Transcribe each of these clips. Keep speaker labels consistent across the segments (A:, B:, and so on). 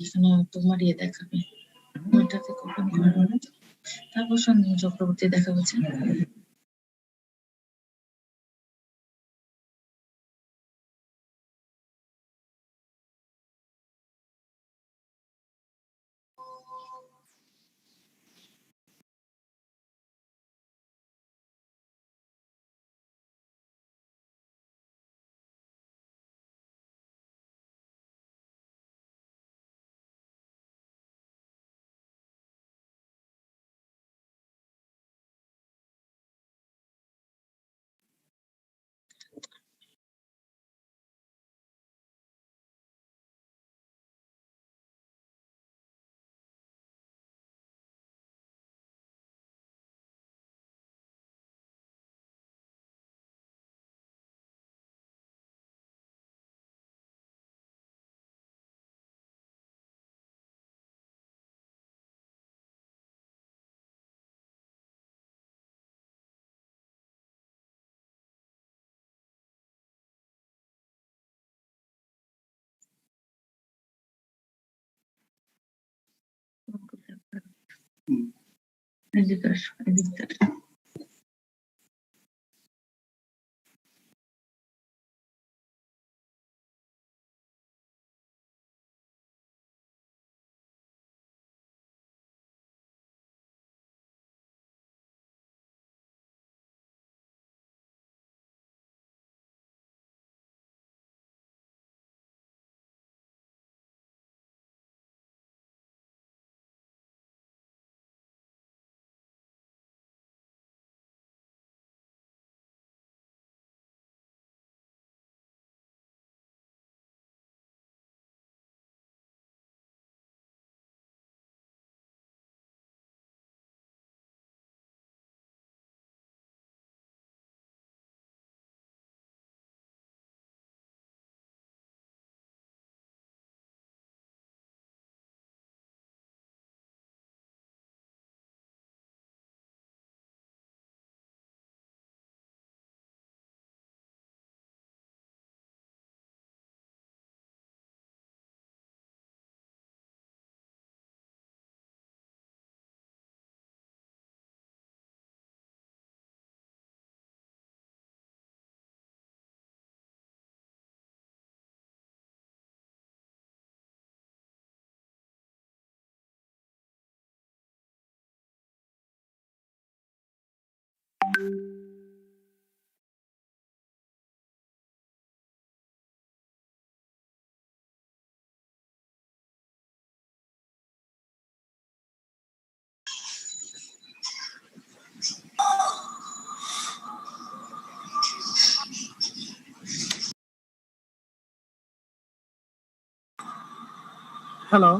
A: এখানে তোমার ইয়ে দেখাবে, ওইটাতে কখন করবে না। তারপর সন্ধ্যা চক্রবর্তী দেখা হচ্ছে। এদিকে আসো, এদিকে আসো।
B: হ্যালো,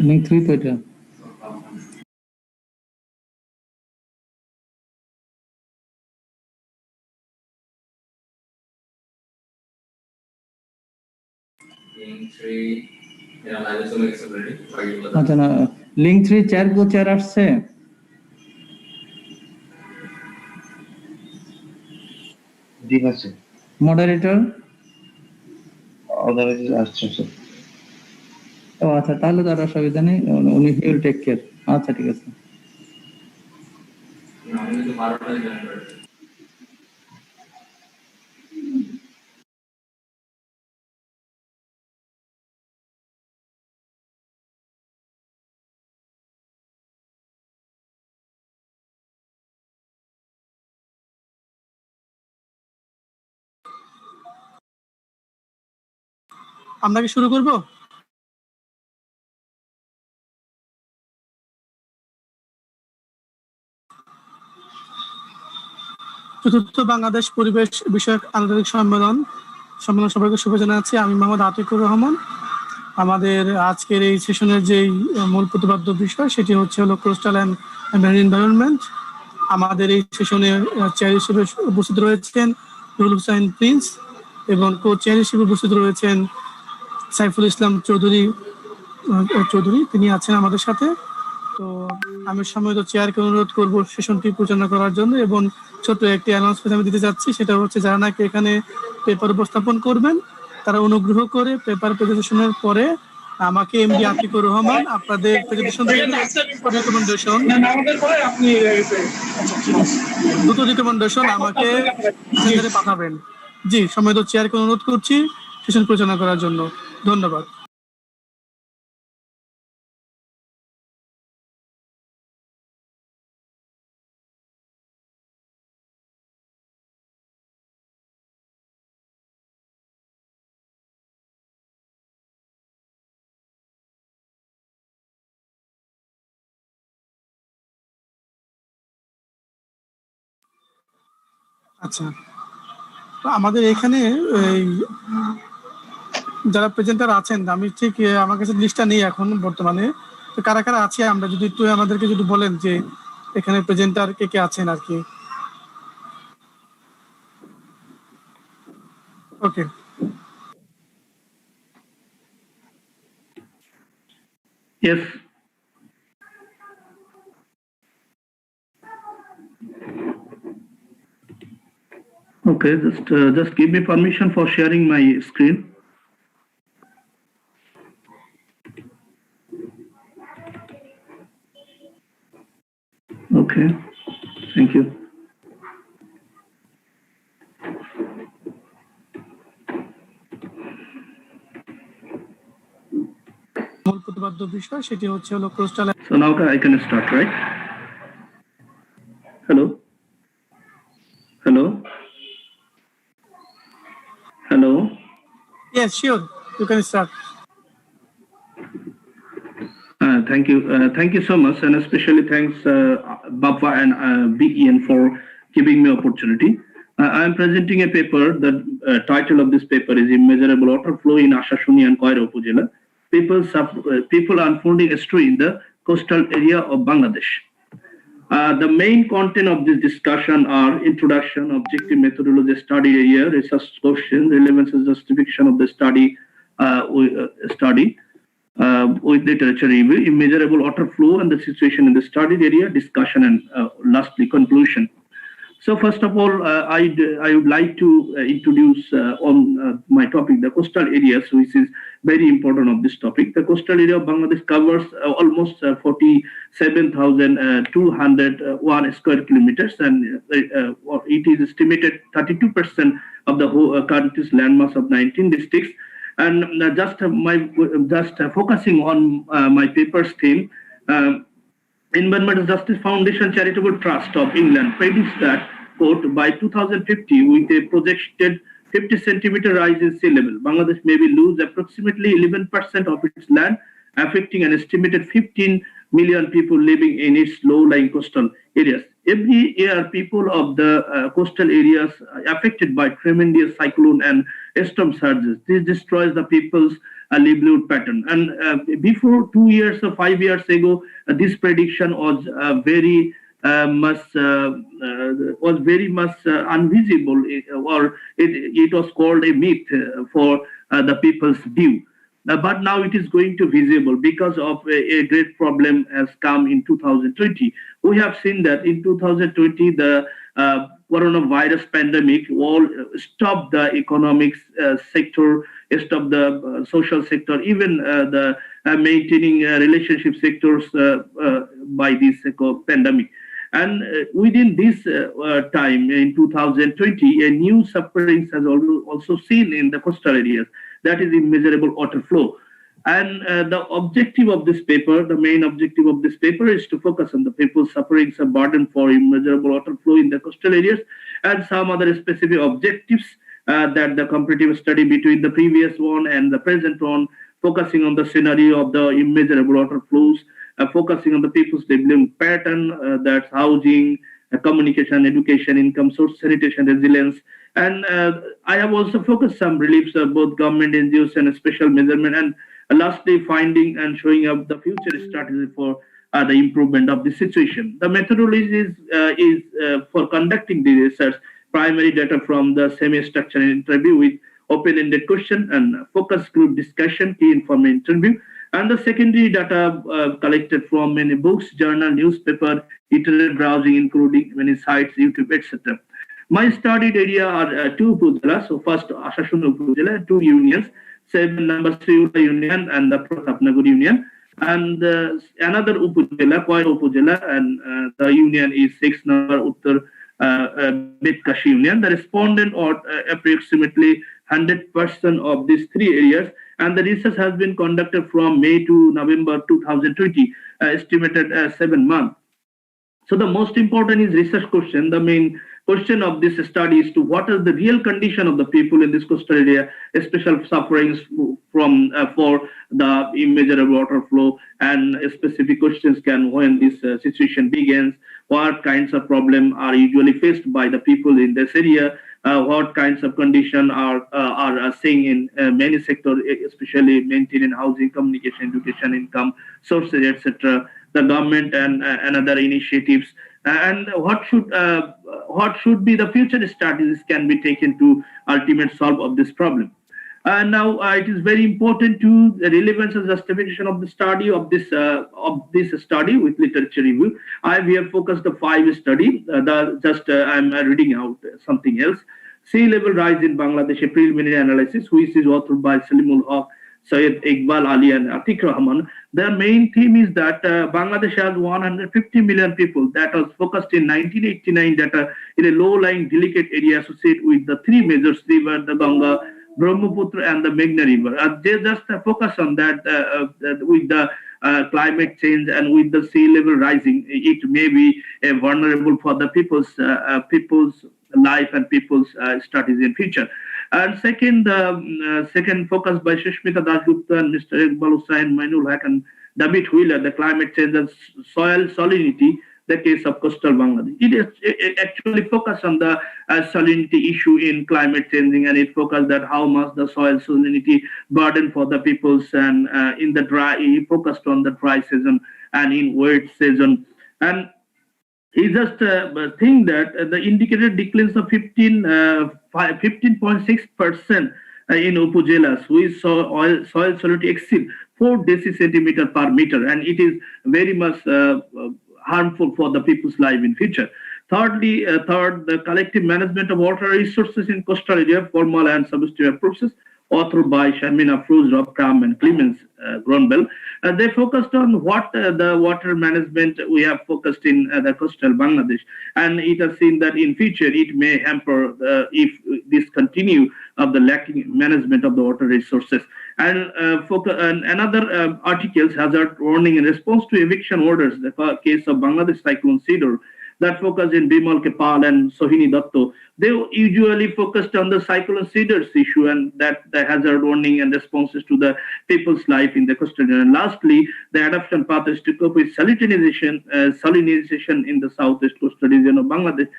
C: লিঙ্ক 3 তো এটা। আচ্ছা না, লিঙ্ক 3 চার আসছে।
D: জি আছে।
C: মডারেটর
D: আসছে স্যার।
C: ও আচ্ছা, তাহলে তো আর অসুবিধা নেই, উনি উইল টেক কেয়ার। আচ্ছা ঠিক আছে।
B: আমরা কি শুরু করব? চতুর্থ বাংলাদেশ পরিবেশ বিষয়ক আন্তর্জাতিক সম্মেলন সবাইকে শুভেচ্ছা জানাচ্ছি। আমি মোহাম্মদ আতিকুর রহমান। আমাদের আজকের এই সেশনের যেই মূল প্রতিপাদ্য বিষয় সেটি হচ্ছে হলো কোস্টাল অ্যান্ড মেরিন এনভায়রনমেন্ট। আমাদের এই সেশনে চেয়ার হিসেবে উপস্থিত রয়েছেন রুল হুসাইন প্রিন্স এবং কো চেয়ার হিসেবে উপস্থিত রয়েছেন সাইফুল ইসলাম চৌধুরী, তিনি আছেন আমাদের সাথে। তো আমি সম্মানিত চেয়ারকে অনুরোধ করব সেশনটি পরিচালনা করার জন্য এবং ছোট একটি অ্যানাউন্সমেন্ট আমি দিতে যাচ্ছি, সেটা হচ্ছে যারা নাকি এখানে পেপার উপস্থাপন করবেন তারা অনুগ্রহ করে পেপার প্রেজেন্টেশনের পরে আমাকে এমডি আতিকুর রহমান আপনাদের প্রেজেন্টেশন রিকমেন্ডেশন দুটো রিকমেন্ডেশন আমাকে পাঠাবেন। জি, সম্মানিত চেয়ারকে অনুরোধ করছি সেশন পরিচালনা করার জন্য। ধন্যবাদ। আচ্ছা, তো আমাদের এখানে যারা প্রেজেন্টার আছেন, আমি ঠিক আমার কাছে লিস্টটা নেই এখন বর্তমানে, তো কারা কারা আছে আমরা যদি একটু আমাদেরকে যদি বলেন যে এখানে প্রেজেন্টার কে কে আছেন আর কি। ওকে,
E: Yes. Okay, just give me permission for sharing my screen. Okay, thank you.
B: মূল প্রতিপাদ্য বিষয় সেটি হচ্ছে হলো coastal.
E: So now I can start, right? Hello? Hello? Hello?
B: Yes, sure, you can start.
E: Thank you so much, and especially thanks Bappa and BEN for giving me opportunity. I am presenting a paper. The title of this paper is Immeasurable Water Flow in Ashashuni and Koira Upazila. People unfolding history in the coastal area of Bangladesh. The main content of this discussion are introduction, objective methodology, study area, research question, relevance and justification of the study, with literature review, immeasurable water flow and the situation in the studied area, discussion, and lastly conclusion. So first of all, I would like to introduce on my topic the coastal areas, which is very important of this topic. The coastal area of Bangladesh covers almost 47,201 square kilometers, and it is estimated 32% of the whole country's landmass of 19 districts. And just focusing on my paper's theme, Environmental Justice Foundation Charitable Trust of England predicts that, quote, by 2050, with a projected 50 centimeter rise in sea level, Bangladesh may lose approximately 11% of its land, affecting an estimated 15 million people living in its low-lying coastal areas. Every year, people of the coastal areas affected by tremendous cyclone and storm surges. This destroys the people's livelihood pattern. And before 2 years or 5 years ago, this prediction was very much unvisible, or it was called a myth for the people's view. But now it is going to visible because of a great problem has come in 2020. We have seen that in 2020, the coronavirus pandemic all stopped the economics sector, stopped the social sector, even the maintaining relationship sectors by this pandemic. And within this time, in 2020, a new sufferings has also seen in the coastal areas. That is immeasurable water flow. And the objective of this paper, the main objective of this paper is to focus on the people's sufferings and burden for immeasurable water flow in the coastal areas and some other specific objectives that the comparative study between the previous one and the present one, focusing on the scenario of the immeasurable water flows, focusing on the people's living pattern, that's housing, communication, education, income source, sanitation, resilience. And I have also focused some reliefs of both government NGOs and special measurement. And lastly, finding and showing up the future strategy for the improvement of the situation. The methodology is for conducting the research, primary data from the semi-structured interview with open-ended question and focus group discussion, key informal interview, and the secondary data collected from many books, journal, newspaper, internet browsing, including many sites, YouTube, etc. My studied area are two upajelas. So first, Ashashun upajela, two unions, 7 number Sriula Union and the Pratapnagar Union, and another upajela, Koy upajela, and the union is 6 number Uttar Betkashi Union. The respondent or approximately 100% of these three areas, and the research has been conducted from May to November 2020, estimated 7 months. So the most important is research question. The main question of this study is to what is the real condition of the people in this coastal area, special sufferings from for the immeasurable water flow, and specific questions can when this situation begins, what kinds of problems are usually faced by the people in this area, what kinds of conditions are seeing in many sectors, especially maintaining housing, communication, education, income sources, etc. The government and other initiatives, and what should be the future strategies can be taken to ultimate solve of this problem. Now it is very important to the relevance and justification of the study of this study with literature review. We have focused the 5 study. I'm reading out something else. Sea level rise in Bangladesh, a preliminary analysis, which is authored by Salimul Haq, Syed Iqbal Ali, and Atiq Rahman. The main theme is that Bangladesh has 150 million people. That was focused in 1989 data in a low-lying delicate area associated with the 3 major rivers, the Ganga, Brahmaputra, and the Meghna River. They just focus on that with the climate change and with the sea level rising, it may be vulnerable for the people's life and people's strategy in future. And second focus by Sushmita Dasgupta and Mr. Iqbal Hussain, Mainul Haq, and David Wheeler, the climate change and soil salinity, the case of coastal Bangladesh. It actually focused on the salinity issue in climate changing, and it focused that how much the soil salinity burden for the peoples, and in the dry, he focused on the dry season and in wet season. And he just think that the indicated declines of 15.6% in upajelas with soil salinity exceed 4 decicentimeter per meter, and it is very much harmful for the people's life in future. Thirdly, the collective management of water resources in coastal area, formal and substantive approaches, authored by Shamina Froz, Rob Cram, and Clemens Gronbell. They focused on what the water management we have focused in the coastal Bangladesh, and it has seen that in future it may hamper if this continue of the lacking management of the water resources. And another articles hazard warning in response to eviction orders, the case of Bangladesh cyclone Sidor, that focus in Bimal Kepal and Sohini Datto. They usually focused on the cyclone Sidor's issue and that the hazard warning and responses to the people's life in the coastal area. And lastly, the adoption path is to cope with salinization in the southwest coastal region of Bangladesh.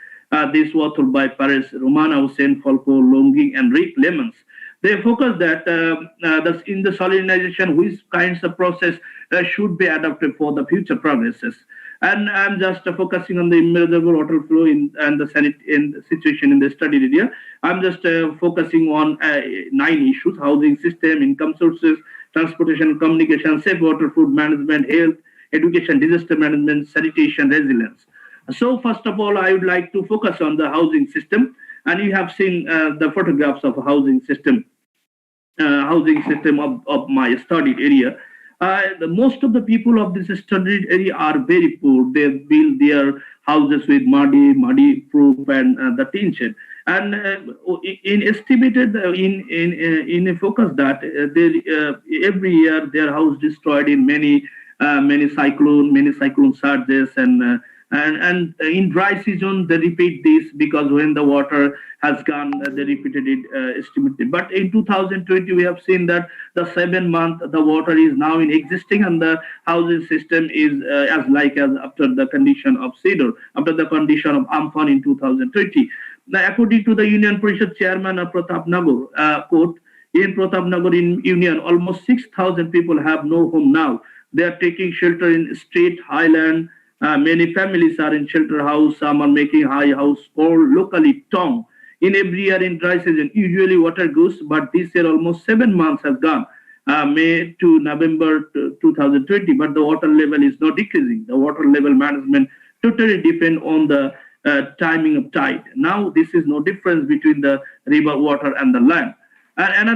E: This was authored by Paris, Romana Hussein, Falco, Longing, and Rick Lemons. They focus that in the salinization, which kinds of process should be adopted for the future progresses. And I'm just focusing on the immeasurable water flow in the situation in the study area. I'm just focusing on 9 issues: housing system, income sources, transportation, communication, safe water, food management, health, education, disaster management, sanitation, resilience. So first of all, I would like to focus on the housing system. And you have seen the photographs of housing system of my studied area. Most of the people of this studied area are very poor. They build their houses with muddy roof and the tin shed. And in estimated in a focus that every year their house destroyed in many cyclone surges and in dry season they repeat this because when the water has gone they repeated it estimated. But in 2020 we have seen that the 7 month the water is now in existing and the housing system is as after the condition of Cedar, after the condition of Amphan in 2020. Now, according to the Union Parishad chairman of Pratap Nagar, quote, in Pratap Nagar in Union, almost 6,000 people have no home now. They are taking shelter in street, highland. Many families are in shelter house. Some are making high house or locally tong. In every year in dry season, usually water goes, but this year almost 7 months have gone, May to November 2020, but the water level is not decreasing. The water level management totally depend on the timing of tide. Now this is no difference between the river water and the land. And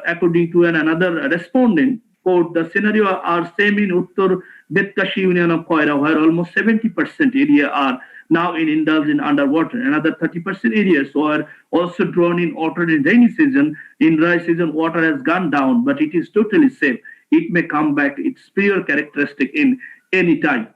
E: according to another respondent, quote, the scenario are same in Uttar Betkashi Union of Koira, where almost 70% area are now indulged in underwater. Another 30% areas are also drawn in water in rainy season. In dry season, water has gone down, but it is totally safe. It may come back its pure characteristic in any time,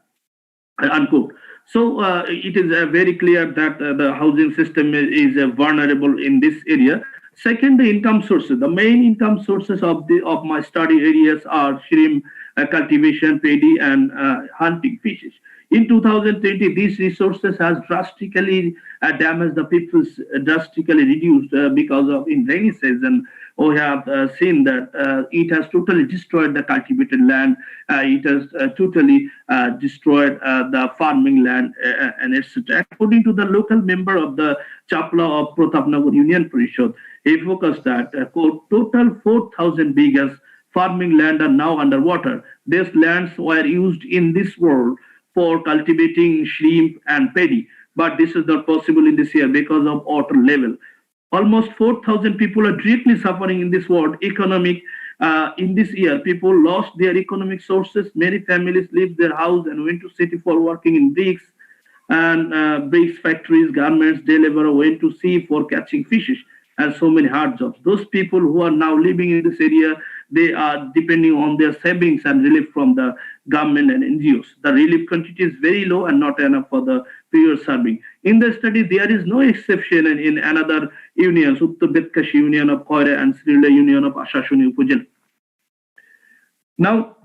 E: unquote. So it is very clear that the housing system is vulnerable in this area. Second, the income sources. The main income sources of my study areas are shrimp cultivation, paddy, and hunting fishes. In 2020, these resources has drastically damaged the people's drastically reduced because of in rainy season. We have seen that it has totally destroyed the cultivated land. It has totally destroyed the farming land, and etc. According to the local member of the Chapla of Pratapnagar Union Parishad, he focused that quote, total 4,000 bighas farming land are now underwater. These lands were used in this world for cultivating shrimp and paddy, but this is not possible in this year because of water level. Almost 4,000 people are directly suffering in this world. Economic in this year, people lost their economic sources. Many families left their house and went to city for working in bricks and bricks factories, garments, day labor went to sea for catching fishes and so many hard jobs. Those people who are now living in this area, they are depending on their savings and relief from the government and NGOs. The relief quantity is very low and not enough for the pure serving. In the study, there is no exception in another unions, Uttar Betkashi Union of Koire and Srila Union of Ashashuni Upajal. Now,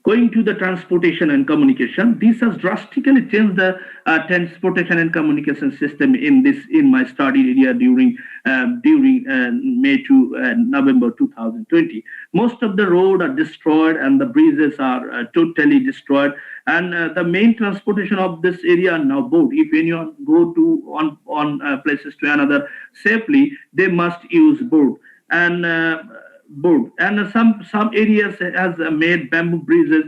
E: going to the transportation and communication, this has drastically changed the transportation and communication system in my study area during May to November 2020. Most of the roads are destroyed and the bridges are totally destroyed. And the main transportation of this area are now boat. If anyone go to on places to another safely, they must use boat. And some areas has made bamboo bridges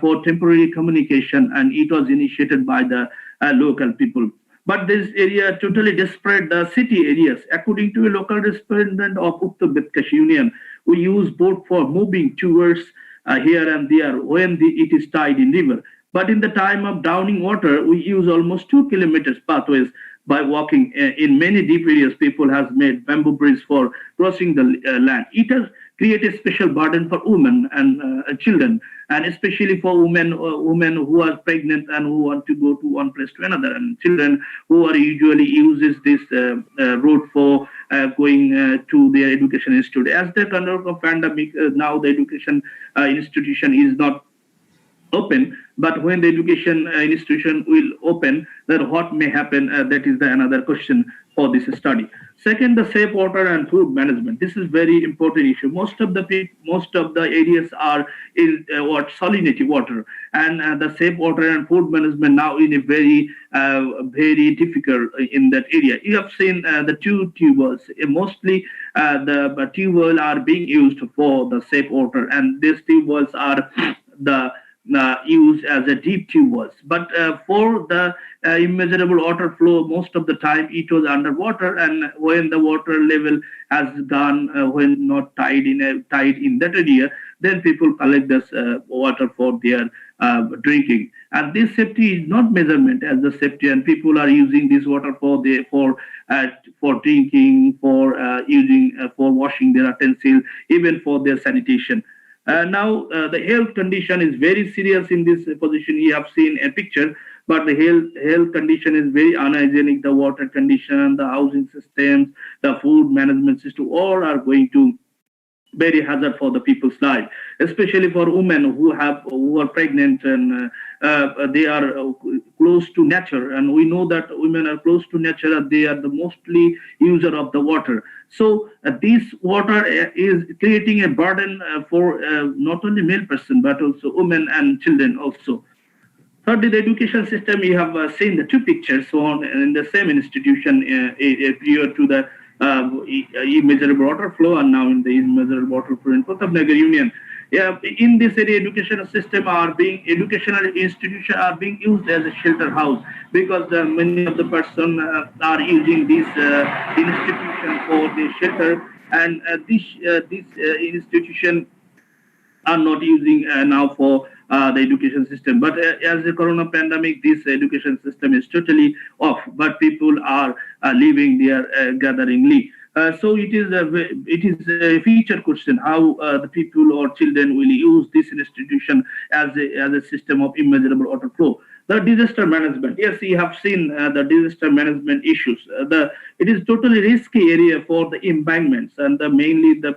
E: for temporary communication, and it was initiated by the local people. But this area totally desperate the city areas. According to a local respondent of Uttar Betkashi Union, we use boat for moving towards here and there when it is tide in river. But in the time of downing water, we use almost 2 kilometers pathways by walking. In many deep areas, people have made bamboo bridges for crossing the land. It has created a special burden for women and children, and especially for women who are pregnant and who want to go to one place to another, and children who are usually uses this road for going to their education institute. As the kind of pandemic, now the education institution is not open, but when the education institution will open, then what may happen, that is another question for this study. Second, the safe water and food management. This is very important issue. Most of the areas are in salinity water, and the safe water and food management now in a very difficult in that area. You have seen the two tube wells. Mostly the tube wells are being used for the safe water, and these tube wells are the used as a deep tube wells. But for the immeasurable water flow, most of the time it was underwater, and when the water level has gone, when not tide in that area, then people collect this water for their drinking. And this safety is not measurement as the safety, and people are using this water for drinking, for using for washing their utensils, even for their sanitation. Now the health condition is very serious in this position. You have seen a picture, but the health condition is very unhygienic. The water condition, the housing systems, the food management system, all are going to very hazard for the people's life, especially for women who are pregnant, and they are close to nature. And we know that women are close to nature, and they are the mostly user of the water. So this water is creating a burden for not only male person but also women and children also. Thirdly, the education system, you have seen the two pictures on in the same institution prior to the immeasurable water flow, and now in the immeasurable water flow in Pratapnagar Union. Yeah, in this area, educational system educational institutions are being used as a shelter house, because many of the person are using this institution for the shelter, and this institution are not using now for the education system. But as the corona pandemic, this education system is totally off, but people are living there gatheringly. So it is a feature question how the people or children will use this institution as a system of immeasurable water flow. The disaster management, yes, you have seen the disaster management issues. It is totally risky area for the embankments, and mainly the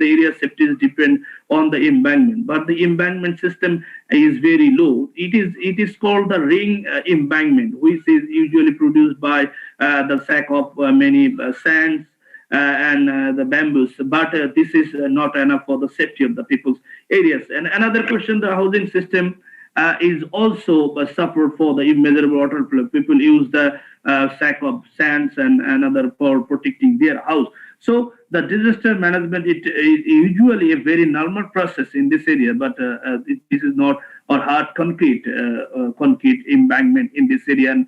E: area safety depend on the embankment. But the embankment system is very low. It is called the ring embankment, which is usually produced by the sack of many sands and the bamboos. But this is not enough for the safety of the people's areas. And another question: the housing system is also suffered for the immeasurable water flow. People use the sack of sands and other for protecting their house. So the disaster management is usually a very normal process in this area, but this is not or hard concrete embankment in this area. And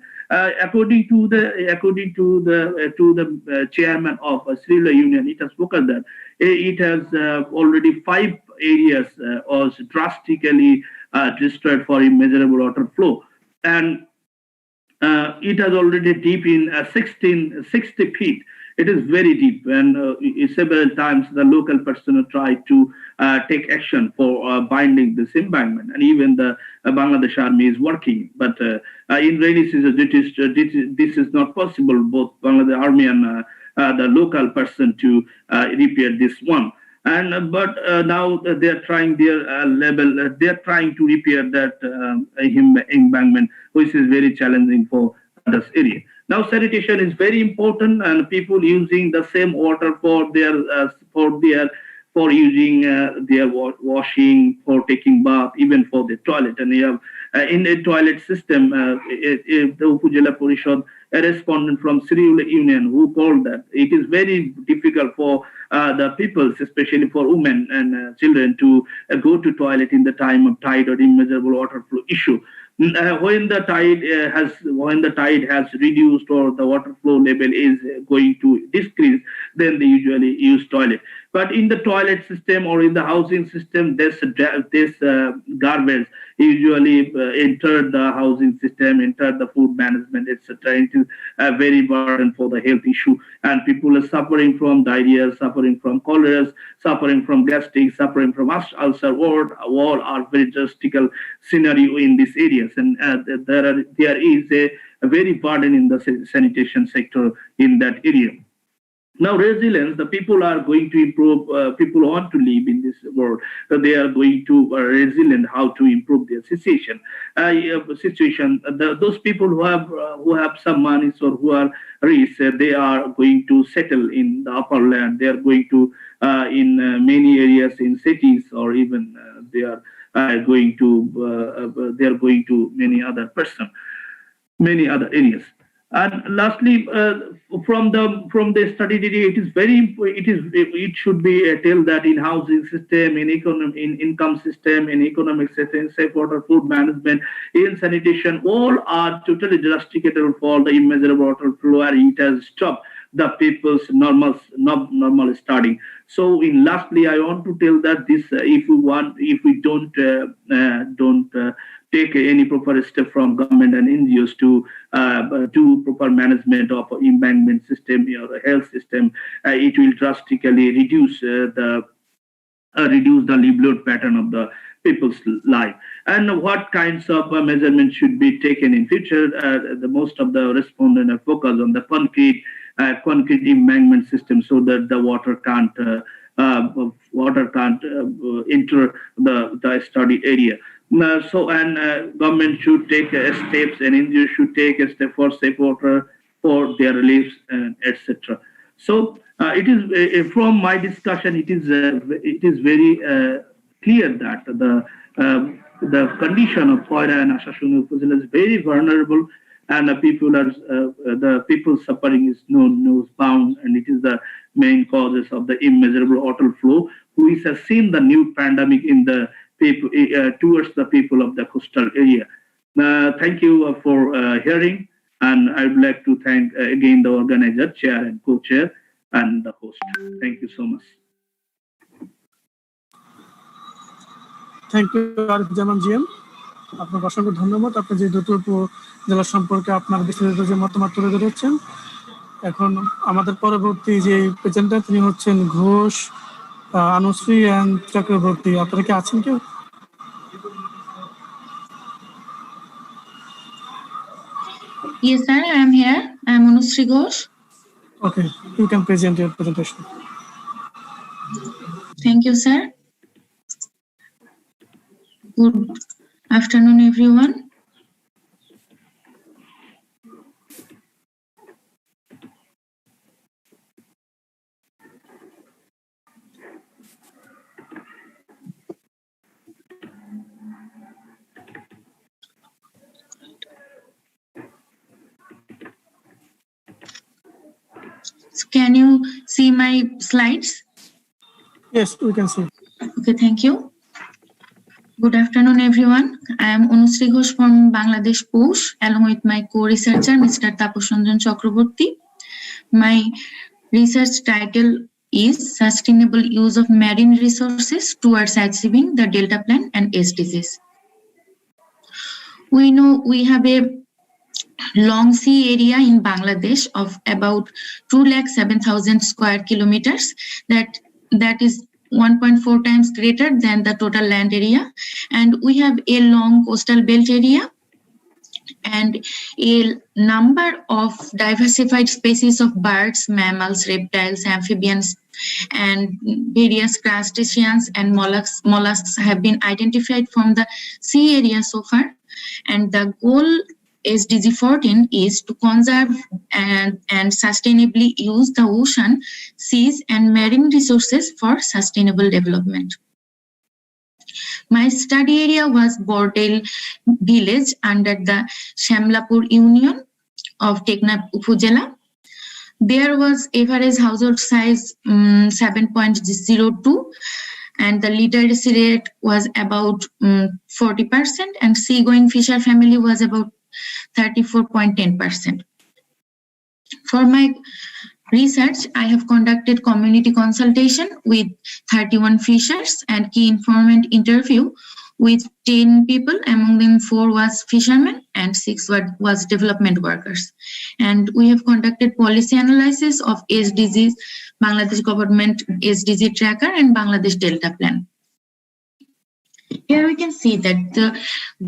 E: according to the chairman of Sri Lanka Union, it has spoken that it has already 5 areas was drastically destroyed for immeasurable water flow, and it has already deep in 60 feet. It is very deep, and several times the local person tried to take action for binding this embankment, and even the Bangladesh Army is working. But in rainy season, this is not possible. Both Bangladesh Army and the local person to repair this one. And but now they are trying their level. They are trying to repair that embankment, which is very challenging for this area. Now, sanitation is very important, and people using the same water for using their washing, for taking bath, even for the toilet. And you have in the toilet system, the Upazila Parishad, a respondent from Sri Lanka Union who called that it is very difficult for the peoples, especially for women and children, to go to toilet in the time of tide or immeasurable water flow issue. When the tide has reduced or the water flow level is going to decrease, then they usually use toilet. But in the toilet system or in the housing system, this garbage usually enter the housing system, enter the food management, etc. It is a very burden for the health issue, and people are suffering from diarrhea, suffering from cholera, suffering from gastric, suffering from ulcer. All are very drastical scenario in these areas, and there is a very burden in the sanitation sector in that area. Now, resilience, the people are going to improve, people want to live in this world, so they are going to resilient how to improve their situation. Those people who have some money or who are rich, they are going to settle in the upper land. They are going to, in many areas in cities, or even they are going to many other areas. And lastly, from the study area, it is very it should be tell that in housing system, in income system, in economic system, safe water, food management, in sanitation, all are totally drastically for the immeasurable water flow, and it has stopped the people's normal studying. So in lastly, I want to tell that this if we don't take any proper step from government and NGOs to do proper management of embankment system or health system, it will drastically reduce the livelihood pattern of the people's life. And what kinds of measurements should be taken in future? The most of the respondents are focused on the concrete embankment system, so that the water can't enter the study area. Government should take steps, and NGOs should take a step for safe water for their reliefs, and etc. So it is from my discussion, it is very clear that the condition of Koira and Ashashuni Upazila is very vulnerable, and the people suffering is no bound, and it is the main causes of the immeasurable water flow, which has seen the new pandemic in the people towards the people of the coastal area. Thank you for hearing, and I would like to thank again the organizer, chair and co-chair, and the host. Thank you so much.
B: Thank you Arif Zaman GM, আপনাকে অসংখ্য ধন্যবাদ। আপনি যে দুটো জেলা সম্পর্কে আপনার বিস্তারিত যে মতামত তুলে ধরেছেন। এখন আমাদের পরবর্তী যে প্রেজেন্টার তিনি হচ্ছেন ঘোষ, আনুশ্রী এন্ড চক্রবর্তী। আপনারা কি আছেন কেউ?
A: Yes, sir, I am here. I am Anushree Ghosh.
B: Okay, you can present your presentation.
A: Thank you, sir. Good afternoon, everyone. Can you see my slides?
B: Yes, we can see.
A: Okay, thank you. Good afternoon, everyone. I am Anushree Ghosh from Bangladesh POSH, along with my co-researcher, Mr. Taposh Ranjan Chakraborty. My research title is Sustainable Use of Marine Resources Towards Achieving the Delta Plan and SDGs. We know we have a long sea area in Bangladesh of about 207,000 square kilometers. That is 1.4 times greater than the total land area, and we have a long coastal belt area and a number of diversified species of birds, mammals, reptiles, amphibians, and various crustaceans and mollusks have been identified from the sea area so far. And the goal SDG 14 is to conserve and sustainably use the ocean, seas, and marine resources for sustainable development. My study area was Bordel village under the Shamlapur Union of Teknaf Upazila. There was average household size 7.02, and the literacy rate was about 40%, and seagoing fisher family was about 34.10%. For my research, I have conducted community consultation with 31 fishers and key informant interview with 10 people. Among them 4 was fishermen and 6 was development workers. And we have conducted policy analysis of SDGs, Bangladesh government SDG tracker and Bangladesh Delta Plan. Here we can see that the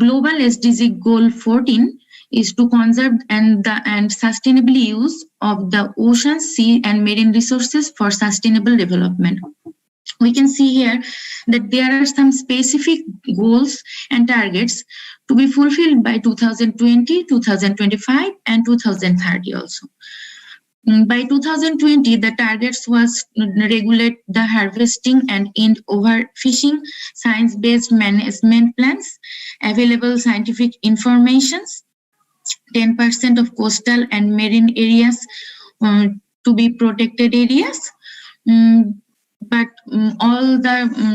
A: global SDG goal 14 is to conserve and sustainably use of the ocean, sea, and marine resources for sustainable development. We can see here that there are some specific goals and targets to be fulfilled by 2020, 2025, and 2030 also. By 2020, the targets was regulate the harvesting and end overfishing, science-based management plans, available scientific informations, 10% of coastal and marine areas to be protected areas. But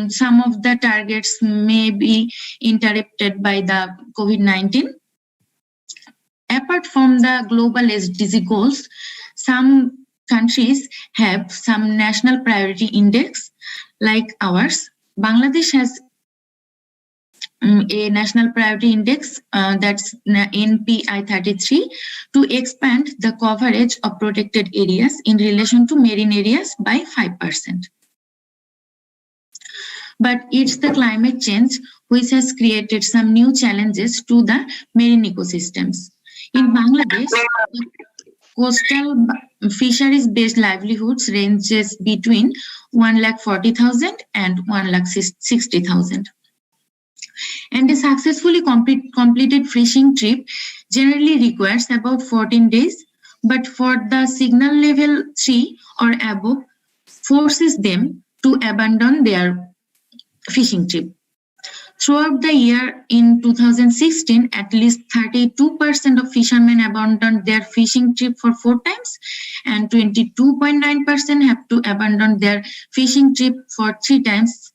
A: some of the targets may be interrupted by the COVID-19. Apart from the global SDG goals, some countries have some national priority index like ours. Bangladesh has a national priority index that's NPI 33 to expand the coverage of protected areas in relation to marine areas by 5%. But it's the climate change which has created some new challenges to the marine ecosystems. In Bangladesh, coastal fisheries-based livelihoods ranges between 1,40,000 and 1,60,000. And a successfully completed fishing trip generally requires about 14 days, but for the signal level 3 or above, forces them to abandon their fishing trip. Throughout the year in 2016, at least 32% of fishermen abandoned their fishing trip for 4 times, and 22.9% have to abandon their fishing trip for 3 times.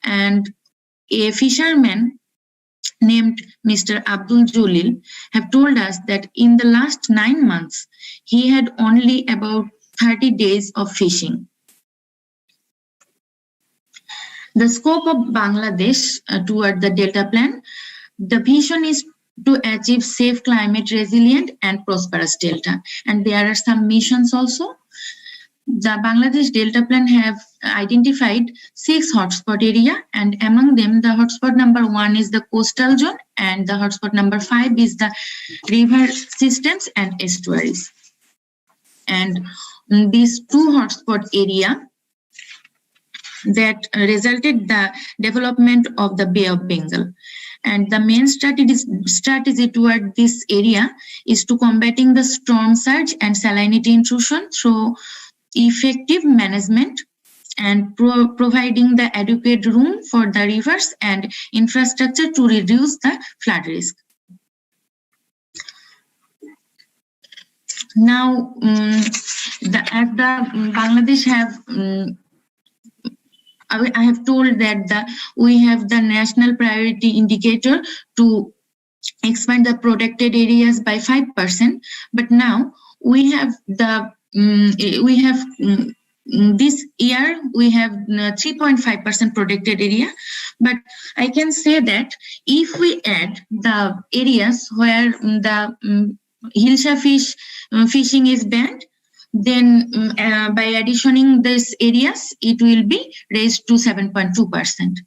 A: And a fisherman named Mr. Abdul Jalil have told us that in the last 9 months, he had only about 30 days of fishing. The scope of Bangladesh toward the Delta Plan, the vision is to achieve safe, climate resilient and prosperous Delta. And there are some missions also. The Bangladesh Delta Plan have identified 6 hotspot area, and among them the hotspot number 1 is the coastal zone, and the hotspot number 5 is the river systems and estuaries. And these 2 hotspot area that resulted the development of the Bay of Bengal. And the main strategy toward this area is to combating the storm surge and salinity intrusion through effective management and providing the adequate room for the rivers and infrastructure to reduce the flood risk. Now, Bangladesh have I have told that we have the national priority indicator to expand the protected areas by 5%, but now we have this year we have 3.5% protected area. But I can say that if we add the areas where the Hilsa fishing is banned, then by additioning these areas, it will be raised to 7.2%.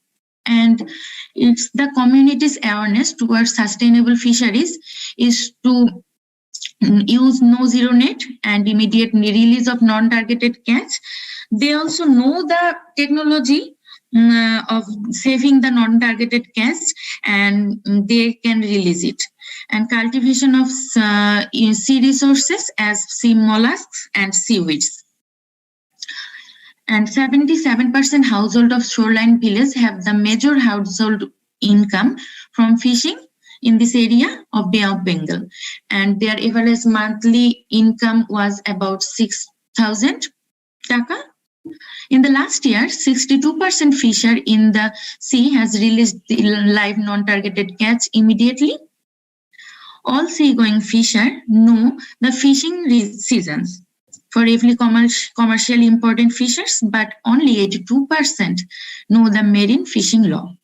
A: And it's the community's awareness towards sustainable fisheries is to use no-zero net and immediate release of non-targeted catch. They also know the technology of saving the non-targeted catch, and they can release it. And cultivation of sea resources as sea mollusks and seaweeds. And 77% household of shoreline village have the major household income from fishing in this area of Bay of Bengal. And their average monthly income was about 6,000 taka. In the last year, 62% fisher in the sea has released the live non-targeted catch immediately. All seagoing fisher know the fishing seasons for every commercially important fishers, but only 82% know the marine fishing law.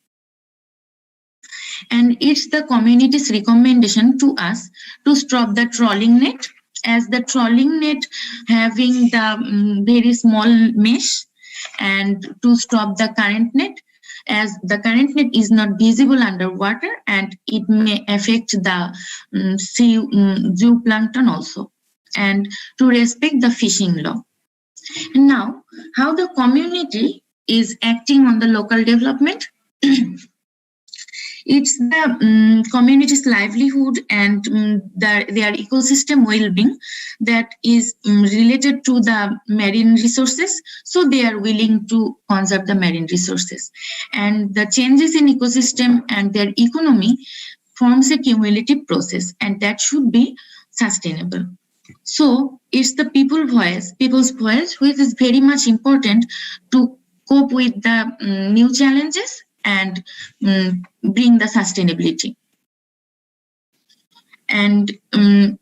A: And it's the community's recommendation to us to stop the trawling net, as the trawling net having the very small mesh, and to stop the current net, as the current net is not visible underwater and it may affect the zooplankton also, and to respect the fishing law. And now, how the community is acting on the local development. It's the community's livelihood and their ecosystem well-being that is related to the marine resources, so they are willing to conserve the marine resources. And the changes in ecosystem and their economy forms a cumulative process, and that should be sustainable. So it's the people's voice, which is very much important to cope with the new challenges and bring the sustainability. And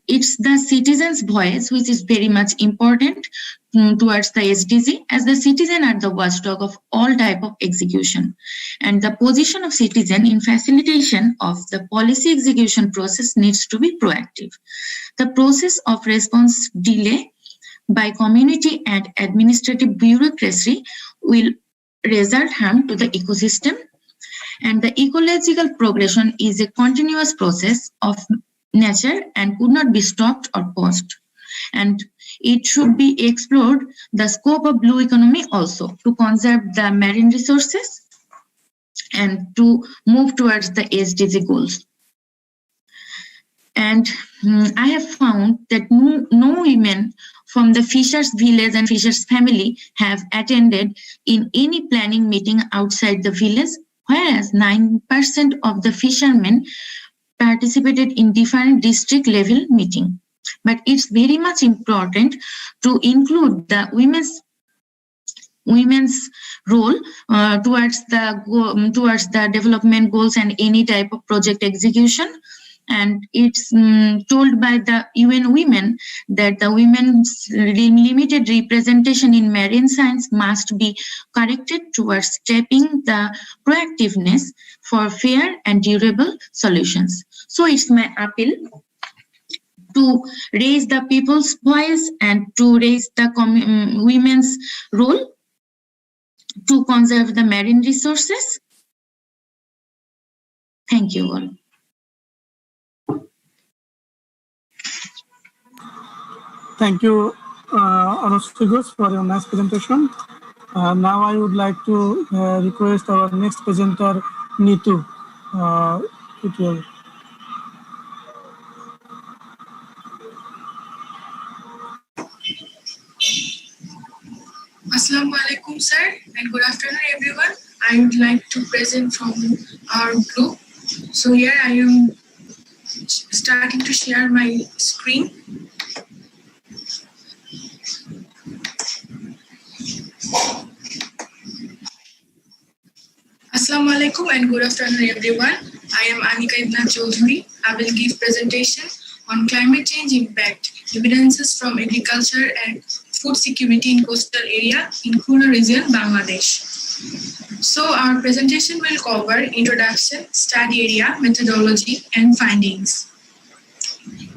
A: it's the citizens' voice which is very much important towards the SDG, as the citizen are the watchdog of all type of execution, and the position of citizen in facilitation of the policy execution process needs to be proactive. The process of response delay by community and administrative bureaucracy will result harm to the ecosystem, and the ecological progression is a continuous process of nature and could not be stopped or paused. And it should be explored the scope of blue economy also to conserve the marine resources and to move towards the SDG goals. And I have found that no women from the fishers village and fishers family have attended in any planning meeting outside the village, whereas 9% of the fishermen participated in different district level meeting. But it's very much important to include the women's role towards the development goals and any type of project execution. And it's told by the UN Women that the women's limited representation in marine science must be corrected towards stepping the proactiveness for fair and durable solutions. So it's my appeal to raise the people's voice and to raise the women's role to conserve the marine resources. Thank you all.
B: Thank you, Anushka, for your nice presentation. Now I would like to request our next presenter, Nitu.
F: Assalamu alaikum, sir, and good afternoon, everyone. I would like to present from our group. So here I am starting to share my screen. Assalamu alaikum and good afternoon, everyone. I am Anika Ibn Chaudhuri. I will give presentation on climate change impact, evidences from agriculture and food security in coastal area in Khulna region, Bangladesh. So our presentation will cover introduction, study area, methodology, and findings.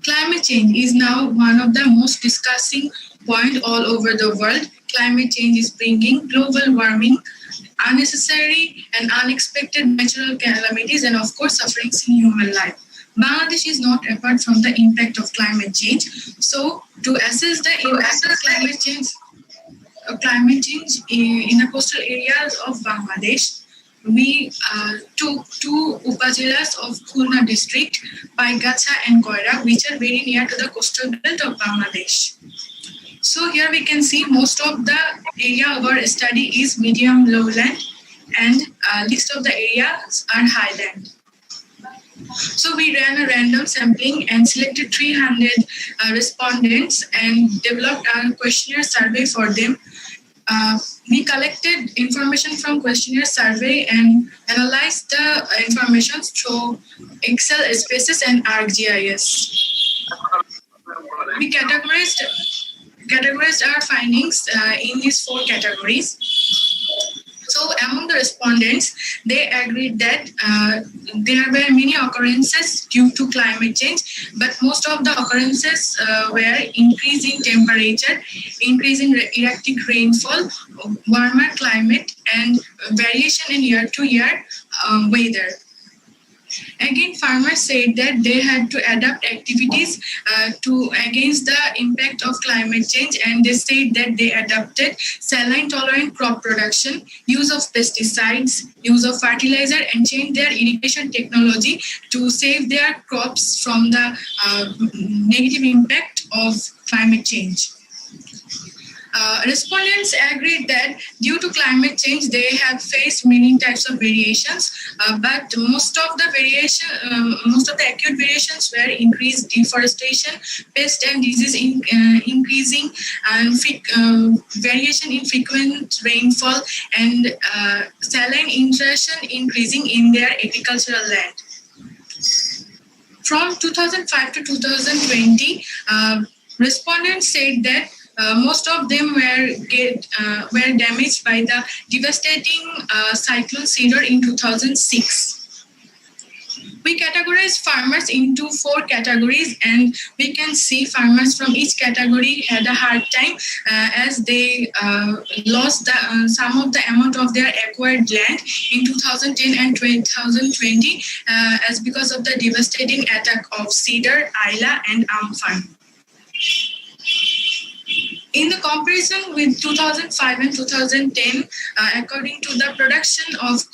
F: Climate change is now one of the most discussing points all over the world. Climate change is bringing global warming, unnecessary and unexpected natural calamities, and of course sufferings in human life. Bangladesh is not apart from the impact of climate change. So to assess the impact of climate change in the coastal areas of Bangladesh, we took two upazilas of Khulna district, Paigacha and Koira, which are very near to the coastal belt of Bangladesh. So here we can see most of the area of our study is medium lowland, and least of the areas are highland. So we ran a random sampling and selected 300 respondents and developed a questionnaire survey for them. We collected information from questionnaire survey and analyzed the information through Excel spaces and ArcGIS. We categorized our findings in these 4 categories. So among the respondents, they agreed that there were many occurrences due to climate change, but most of the occurrences were increase in temperature, increase in erratic rainfall, warmer climate, and variation in year-to-year weather. Again, farmers said that they had to adapt activities against the impact of climate change, and they said that they adapted saline-tolerant crop production, use of pesticides, use of fertilizer, and changed their irrigation technology to save their crops from the negative impact of climate change. Respondents agreed that due to climate change, they have faced many types of variations, but most of the acute variations were increased deforestation, pest and disease increasing, and variation in frequent rainfall, and saline intrusion increasing in their agricultural land. From 2005 to 2020, respondents said that most of them were damaged by the devastating cyclone Cedar in 2006. We categorize farmers into 4 categories, and we can see farmers from each category had a hard time as they lost some of the amount of their acquired land in 2010 and 2020 as because of the devastating attack of Cedar, Ayla, and Amphan. In the comparison with 2005 and 2010, according to the production of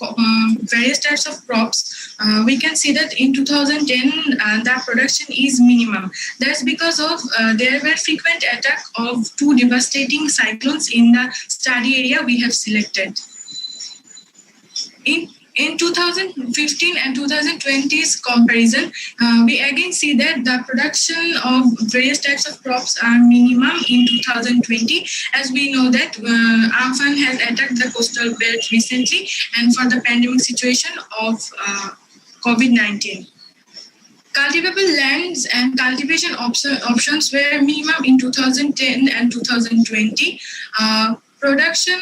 F: various types of crops, we can see that in 2010, the production is minimum. That's because of there were frequent attack of 2 devastating cyclones in the study area we have selected. In 2015 and 2020's comparison, we again see that the production of various types of crops are minimum in 2020, as we know that Amphan has attacked the coastal belt recently and for the pandemic situation of COVID-19. Cultivable lands and cultivation options were minimum in 2010 and 2020. Production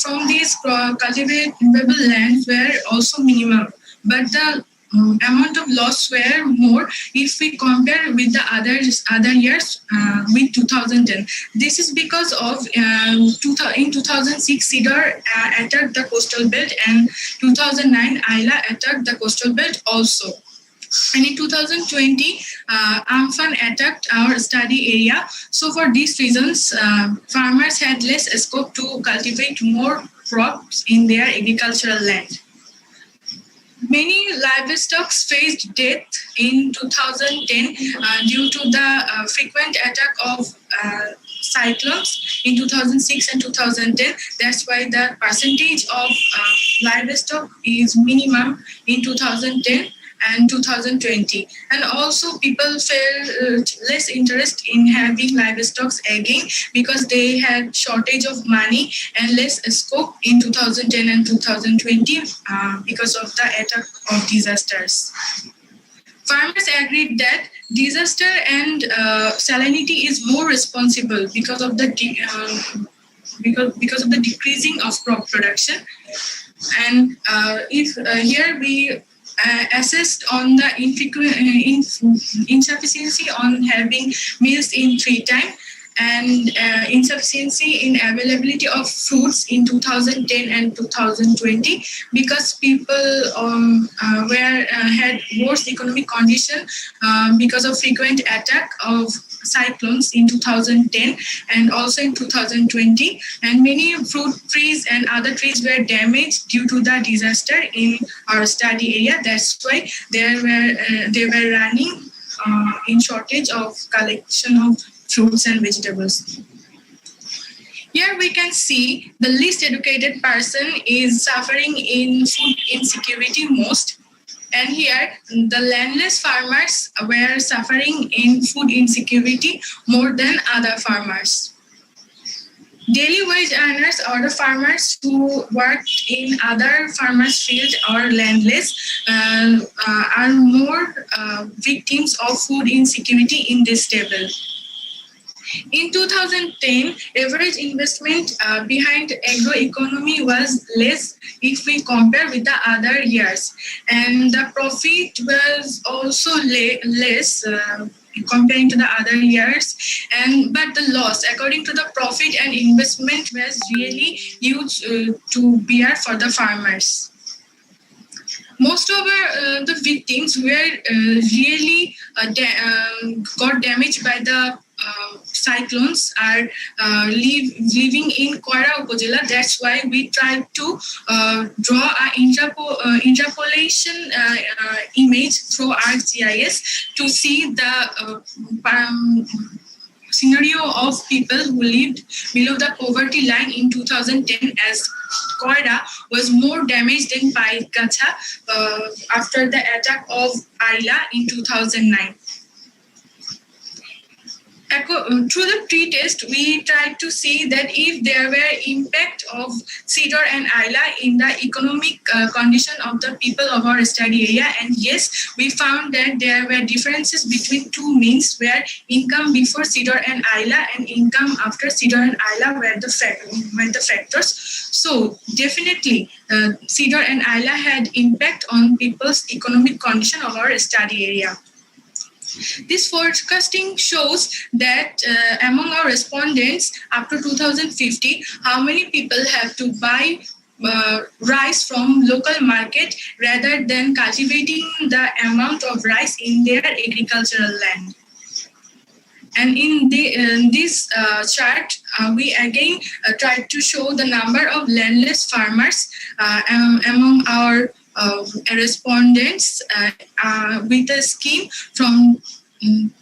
F: from these cultivable lands were also minimum, but the amount of loss were more if we compare with the other years with 2010. This is because of in 2006 Cedar attacked the coastal belt, and 2009 Ayla attacked the coastal belt also. And in 2020, Amphan attacked our study area. So for these reasons, farmers had less scope to cultivate more crops in their agricultural land. Many livestock faced death in 2010 due to the frequent attack of cyclones in 2006 and 2010. That's why the percentage of livestock is minimum in 2010 and 2020. And also people felt less interest in having livestock again because they had shortage of money and less scope in 2010 and 2020 because of the attack of disasters. Farmers agreed that disaster and salinity is more responsible because of the because of the decreasing of crop production. And if here we assessed on the insufficiency on having meals in 3 times and insufficiency in availability of fruits in 2010 and 2020 because people had worse economic condition because of frequent attack of cyclones in 2010 and also in 2020, and many fruit trees and other trees were damaged due to the disaster in our study area. That's why they were running in shortage of collection of fruits and vegetables. Here we can see the least educated person is suffering in food insecurity most. And here, the landless farmers were suffering in food insecurity more than other farmers. Daily wage earners or the farmers who worked in other farmers' fields or landless are more victims of food insecurity in this table. In 2010, average investment behind agroeconomy was less if we compare with the other years. And the profit was also less comparing to the other years. But the loss, according to the profit and investment, was really huge to bear for the farmers. Most of the victims were really got damaged by the cyclones are living in Koira Upazila. That's why we tried to draw an interpolation image through ArcGIS to see the scenario of people who lived below the poverty line in 2010, as Koira was more damaged than Gacha after the attack of Ayla in 2009. Through the pre-test, we tried to see that if there were impact of Cedar and Ayla in the economic condition of the people of our study area. And yes, we found that there were differences between two means, where income before Cedar and Ayla and income after Cedar and Ayla were the factors. So definitely, Cedar and Ayla had impact on people's economic condition of our study area. This forecasting shows that among our respondents up to 2050, how many people have to buy rice from local market rather than cultivating the amount of rice in their agricultural land. And in this chart, we again tried to show the number of landless farmers among our respondents with a scheme from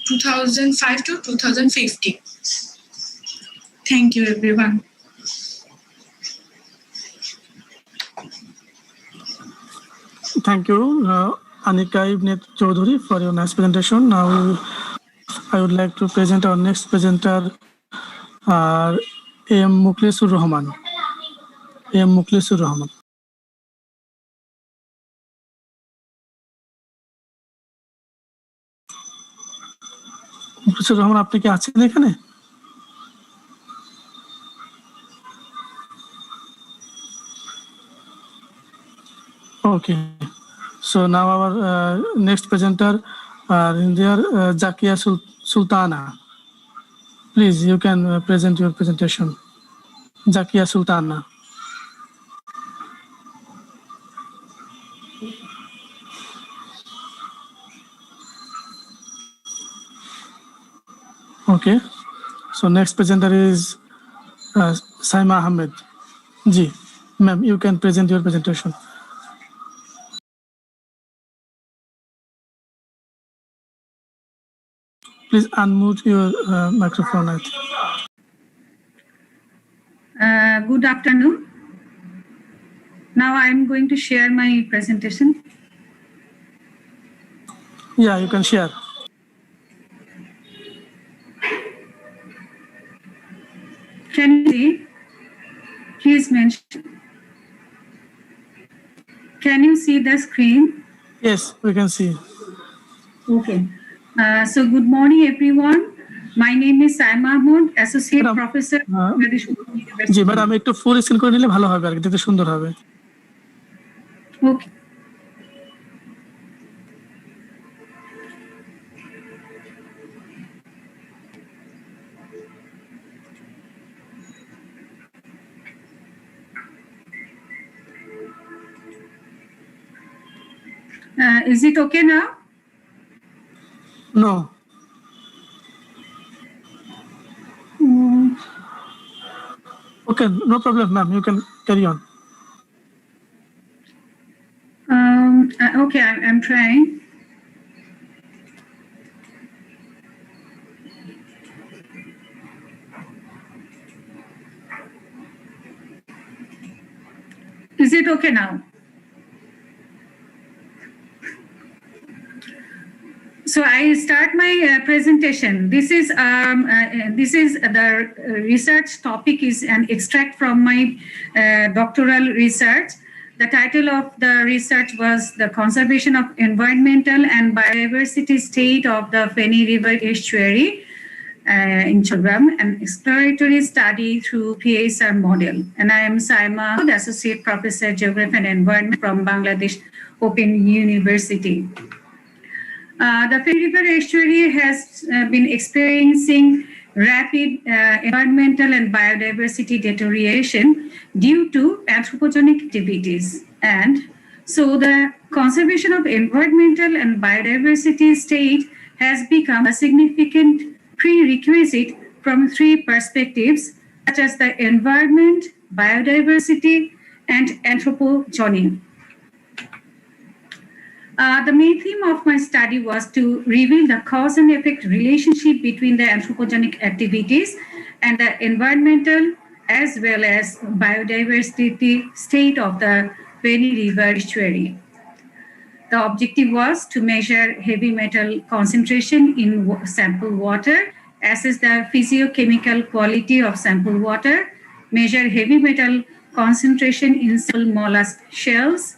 F: 2005 to 2050. Thank you, everyone.
B: Thank you, Anika Ibn Chaudhuri, for your nice presentation. Now, I would like to present our next presenter, A.M. Mukhlisur Rahman. A.M. Mukhlisur Rahman. Mukhlisur Rahman, আপনি কি আছেন এখানে? Okay, so now our next presenter, Zakia Sultana. Please, you can present your presentation. Zakia Sultana. Okay, so next presenter is Saima Ahmed. Ji, ma'am, you can present your presentation. Please unmute your microphone.
G: Good afternoon. Now I'm going to share my presentation.
B: Yeah, you can share.
G: Can you see? Please mention. Can you see the screen?
B: Yes, we can see.
G: Okay. So good morning, everyone. My name is Saima Ahmed, Associate Professor.
B: G madam, একটু full screen করে নিলে ভালো হবে, আর কি দেখতে সুন্দর হবে।
G: Okay. Is it okay now?
B: No. Okay, no problem, ma'am. You can carry on.
G: Okay, I'm trying. Is it okay now? So I start my presentation. This is the research topic is an extract from my doctoral research. The title of the research was The Conservation of Environmental and Biodiversity State of the Feni River Estuary in Chogam, an exploratory study through PSR model. And I am Saima, the Associate Professor, Geography and Environment from Bangladesh Open University. The Feni River Estuary has been experiencing rapid environmental and biodiversity deterioration due to anthropogenic activities. And so the conservation of environmental and biodiversity state has become a significant prerequisite from three perspectives, such as the environment, biodiversity, and anthropogeny. The main theme of my study was to reveal the cause and effect relationship between the anthropogenic activities and the environmental as well as biodiversity state of the Beni River estuary. The objective was to measure heavy metal concentration in sample water, assess the physiochemical quality of sample water, measure heavy metal concentration in sample mollusk shells,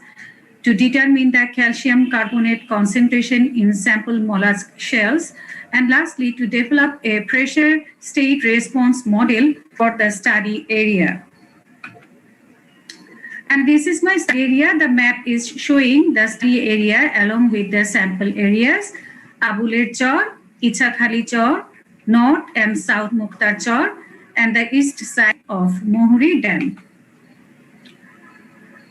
G: to determine the calcium carbonate concentration in sample mollusk shells, and lastly, to develop a pressure state response model for the study area. And this is my study area. The map is showing the study area along with the sample areas, Abuler Chor, Ichakhali Chor, North and South Mukhtar Chor, and the east side of Mohuri Dam.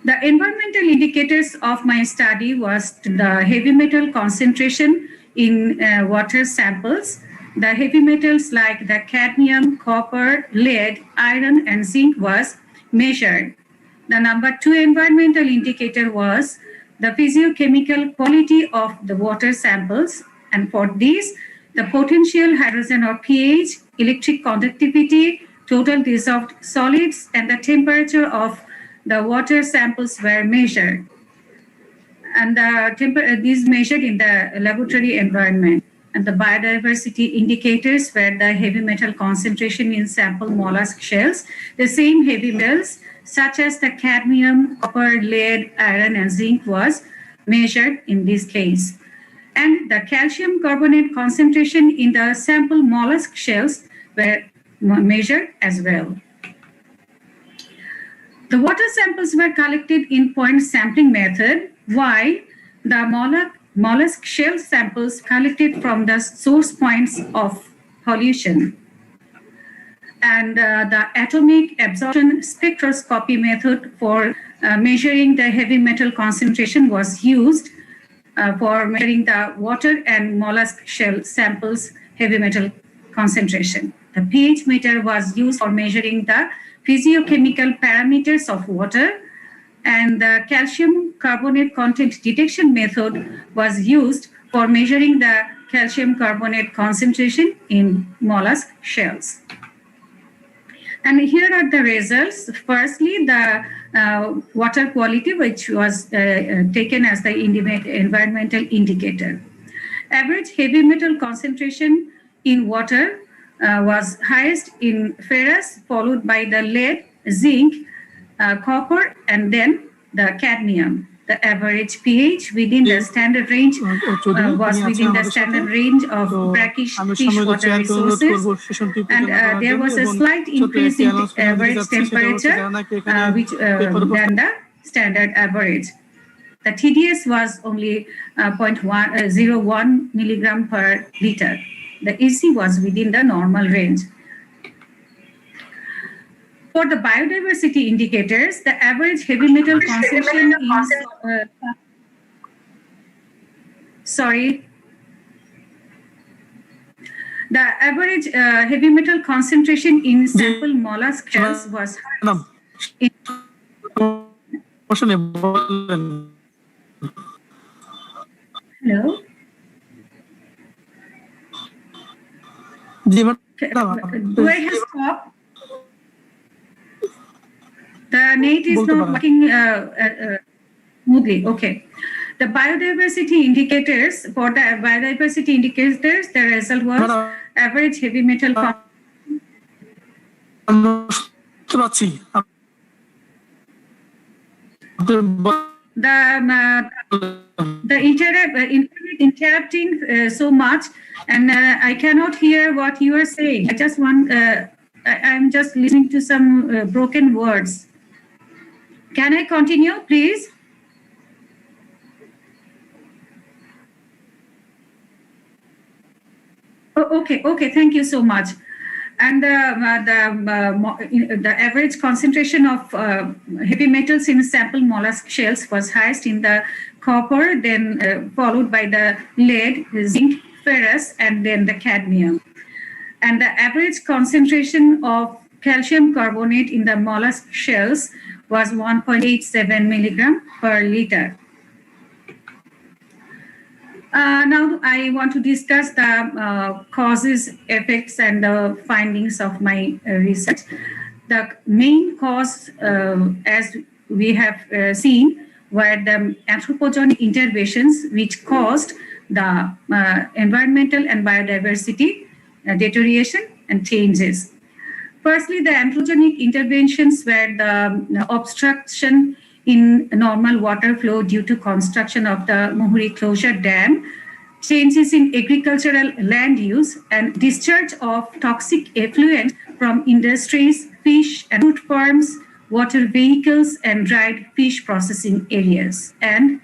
G: The environmental indicators of my study was the heavy metal concentration in water samples. The heavy metals like the cadmium, copper, lead, iron, and zinc was measured. The number 2 environmental indicator was the physiochemical quality of the water samples. And for this, the potential hydrogen or pH, electric conductivity, total dissolved solids, and the temperature of the water samples were measured. And these measured in the laboratory environment. And the biodiversity indicators were the heavy metal concentration in sample mollusk shells, the same heavy metals such as the cadmium, copper, lead, iron, and zinc was measured in this case. And the calcium carbonate concentration in the sample mollusk shells were measured as well. The water samples were collected in point sampling method, while the mollusk shell samples collected from the source points of pollution. And the atomic absorption spectroscopy method for measuring the heavy metal concentration was used for measuring the water and mollusk shell samples heavy metal concentration. The pH meter was used for measuring the physiochemical parameters of water, and the calcium carbonate content detection method was used for measuring the calcium carbonate concentration in mollusk shells. And here are the results. Firstly, the water quality, which was taken as the environmental indicator. Average heavy metal concentration in water was highest in ferrous, followed by the lead, zinc, copper, and then the cadmium. The average pH within the standard range was within the standard range of brackish fish water resources, and there was a slight increase in average temperature than the standard average. The TDS was only 0.01 milligram per liter. The EC was within the normal range. For the biodiversity indicators, the average heavy metal concentration is, the average heavy metal concentration in sample mollusk shells was Hello? Do I have stop? The net is not working smoothly. Okay. The biodiversity indicators, for the biodiversity indicators, the result was average heavy metal the internet interrupting so much, and I cannot hear what you are saying. I just want, I'm just listening to some broken words. Can I continue, please? Oh, okay, thank you so much. And the average concentration of heavy metals in sample mollusk shells was highest in the copper, then followed by the lead, zinc, ferrous, and then the cadmium. And the average concentration of calcium carbonate in the mollusk shells was 1.87 milligram per liter. Now I want to discuss the causes, effects, and the findings of my research. The main cause, as we have seen, were the anthropogenic interventions which caused the environmental and biodiversity deterioration and changes. Firstly, the anthropogenic interventions were the obstruction in normal water flow due to construction of the Muhuri Closure Dam, changes in agricultural land use, and discharge of toxic effluent from industries, fish and fruit farms, water vehicles, and dried fish processing areas. And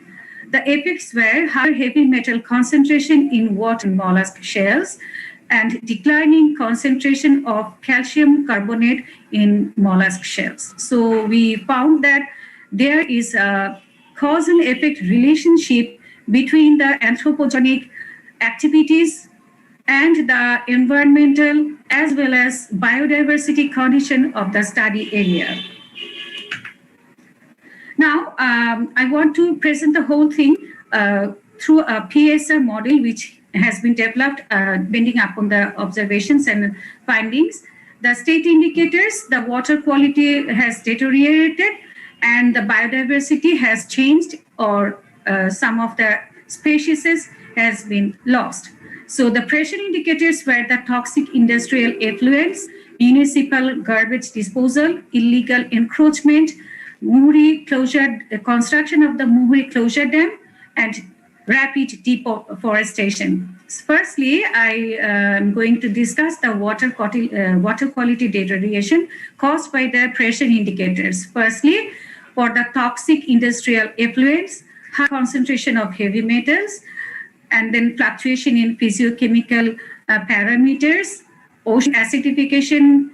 G: the effects were higher heavy metal concentration in water and mollusk shells, and declining concentration of calcium carbonate in mollusk shells. So we found that there is a causal effect relationship between the anthropogenic activities and the environmental as well as biodiversity condition of the study area. Now, I want to present the whole thing through a PSR model which has been developed bending upon the observations and findings. The state indicators, the water quality has deteriorated and the biodiversity has changed, or some of the species has been lost. So the pressure indicators were the toxic industrial effluents, municipal garbage disposal, illegal encroachment, Muhuri closure, the construction of the Muhuri Closure Dam, and rapid deforestation. Firstly, I am going to discuss the water quality deterioration caused by the pressure indicators. Firstly, for the toxic industrial effluents, high concentration of heavy metals, and then fluctuation in physiochemical parameters, ocean acidification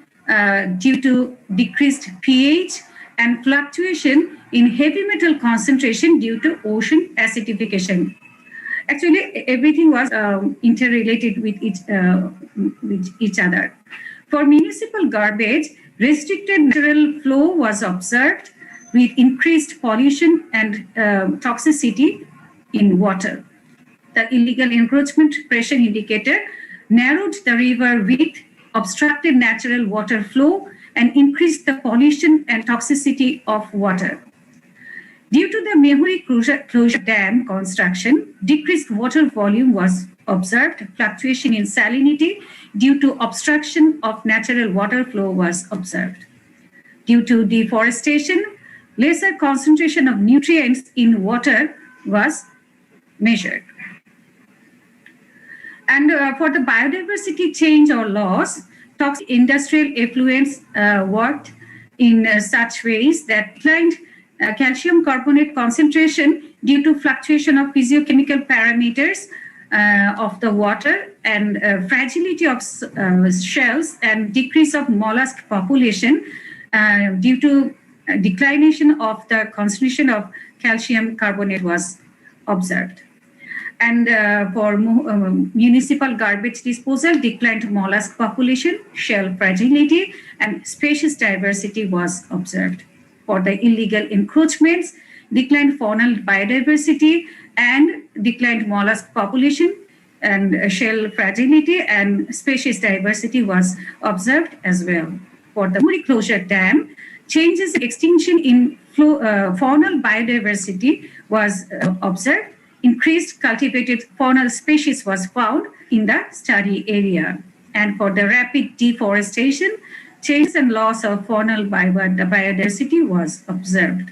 G: due to decreased pH, and fluctuation in heavy metal concentration due to ocean acidification. Actually, everything was interrelated with each other. For municipal garbage, restricted natural flow was observed with increased pollution and toxicity in water. The illegal encroachment pressure indicator narrowed the river width, obstructed natural water flow, and increased the pollution and toxicity of water. Due to the Muhuri Closure Dam construction, decreased water volume was observed. Fluctuation in salinity due to obstruction of natural water flow was observed. Due to deforestation, lesser concentration of nutrients in water was measured. And for the biodiversity change or loss, toxic industrial effluents worked in such ways that declined calcium carbonate concentration due to fluctuation of physiochemical parameters of the water and fragility of shells and decrease of mollusk population due to declination of the concentration of calcium carbonate was observed. And for municipal garbage disposal, declined mollusk population, shell fragility, and species diversity was observed. For the illegal encroachments, declined faunal biodiversity and declined mollusk population and shell fragility and species diversity was observed as well. For the Muhuri Closure Dam, changes in extinction in faunal biodiversity was observed. Increased cultivated faunal species was found in the study area. And for the rapid deforestation, change and loss of faunal biodiversity was observed.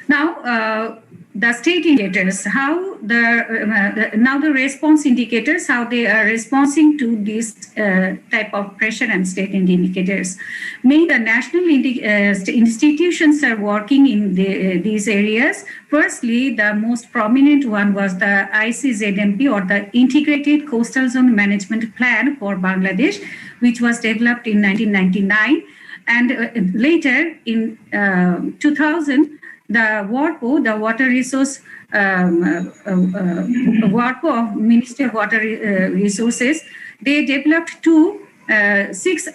G: Now, the state indicators, how now the response indicators, how they are responding to this type of pressure and state indicators. Many the national institutions are working in these areas. Firstly, the most prominent one was the ICZMP, or the Integrated Coastal Zone Management Plan for Bangladesh, which was developed in 1999. And later in 2000, the WRPO, the Water Resource WRPO of Ministry of Water Resources, they developed 6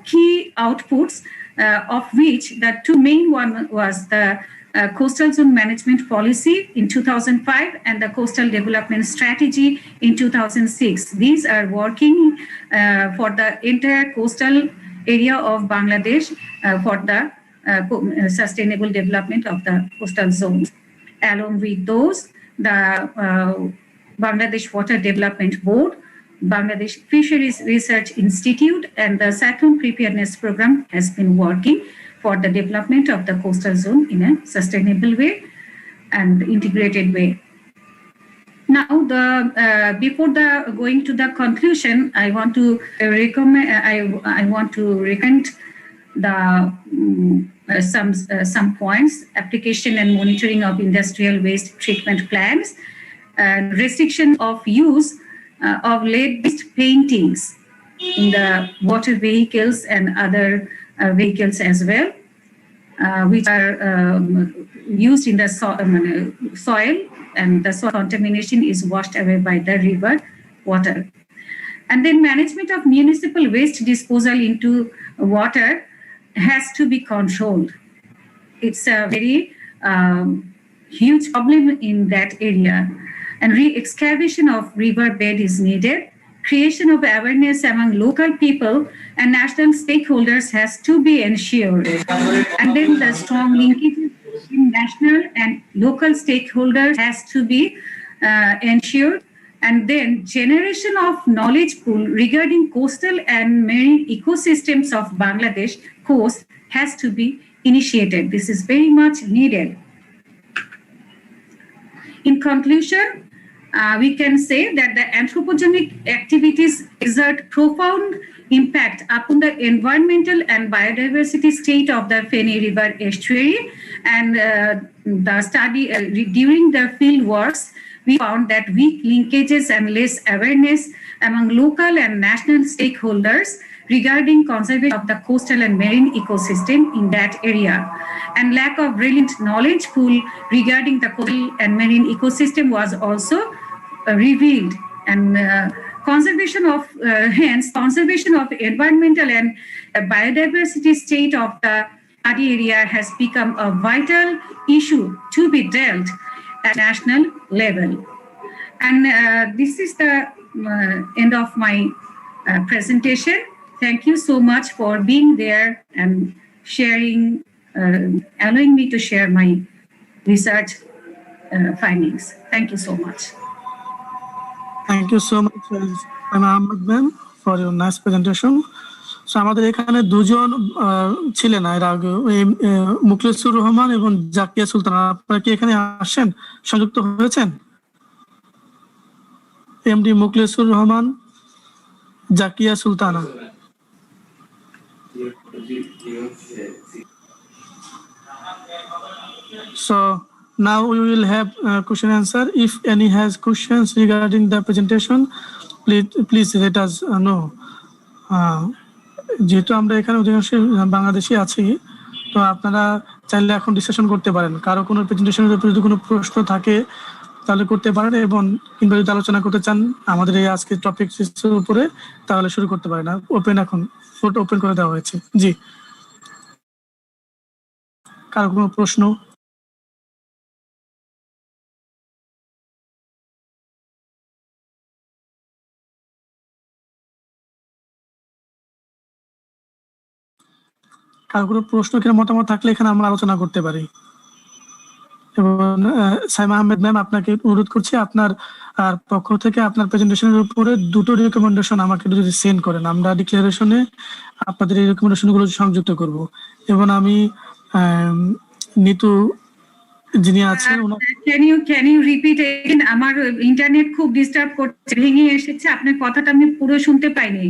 G: key outputs, of which the 2 main one was the Coastal Zone Management Policy in 2005 and the Coastal Development Strategy in 2006. These are working for the entire coastal area of Bangladesh for the sustainable development of the coastal zones. Along with those, the Bangladesh Water Development Board, Bangladesh Fisheries Research Institute, and the Cyclone Preparedness Program has been working for the development of the coastal zone in a sustainable way and integrated way. Now, before going to the conclusion, I want to recommend the some points: application and monitoring of industrial waste treatment plants, and restriction of use of lead-based paintings in the water vehicles and other vehicles as well, which are used in the soil, and the soil contamination is washed away by the river water. And then management of municipal waste disposal into water has to be controlled. It's a very huge problem in that area. And re-excavation of river bed is needed. Creation of awareness among local people and national stakeholders has to be ensured. And then the strong linkages between national and local stakeholders has to be ensured. And then generation of knowledge pool regarding coastal and marine ecosystems of Bangladesh coast has to be initiated. This is very much needed. In conclusion, we can say that the anthropogenic activities exert profound impact upon the environmental and biodiversity state of the Feni River estuary. And the study during the field works, we found that weak linkages and less awareness among local and national stakeholders regarding conservation of the coastal and marine ecosystem in that area, and lack of brilliant knowledge pool regarding the coastal and marine ecosystem was also revealed. And conservation of environmental and biodiversity state of the Adi area has become a vital issue to be dealt at national level. And this is the end of my presentation. Thank you so much for being there and sharing, allowing me to share my research findings. Thank you so much.
B: Thank you so much, Ahmed ma'am, for your nice presentation. So আমাদের এখানে দুজন ছিলেন এর আগে, মুখলেসুর রহমান এবং জাকিয়া সুলতানা। আপনারা কি এখানে আসেন, সংযুক্ত হয়েছেন? MD Mukhlesur Rahman, Zakia Sultana. So now we will have question answer. If any has questions regarding the presentation, please let us know. যেহেতু আমরা এখানে অধিকাংশ বাংলাদেশি আছি, তো আপনারা চাইলে এখন ডিসকাশন করতে পারেন। কারো কোনো প্রেজেন্টেশনের উপরে যদি কোনো প্রশ্ন থাকে তাহলে করতে পারেন, এবং কিংবা যদি আলোচনা করতে চান আমাদের এই আজকের টপিকের উপরে, তাহলে শুরু করতে পারেন। ওপেন, এখন ফোটো ওপেন করে দেওয়া হয়েছে। জি, কারো কোনো প্রশ্ন? কারো কোনো প্রশ্ন কিংবা মতামত থাকলে এখানে আমরা আলোচনা করতে পারি। এবং সাইমা আহমেদ ম্যাম, আপনাকে অনুরোধ করছি আপনার পক্ষ থেকে আপনার প্রেজেন্টেশনের উপরে দুটো রিকমেন্ডেশন আমাকে যদি সেন্ড করেন, আমরা ডিক্লারেশনে আপনাদের এই রিকমেন্ডেশনগুলো সংযুক্ত করব। এবং আমি নিতু যিনি আছেন,
G: ক্যান ইউ রিপিট এগেইন? আমার ইন্টারনেট খুব ডিস্টার্ব করছে, ভেঙে এসেছে, আপনার কথাটা আমি পুরো শুনতে পাইনি।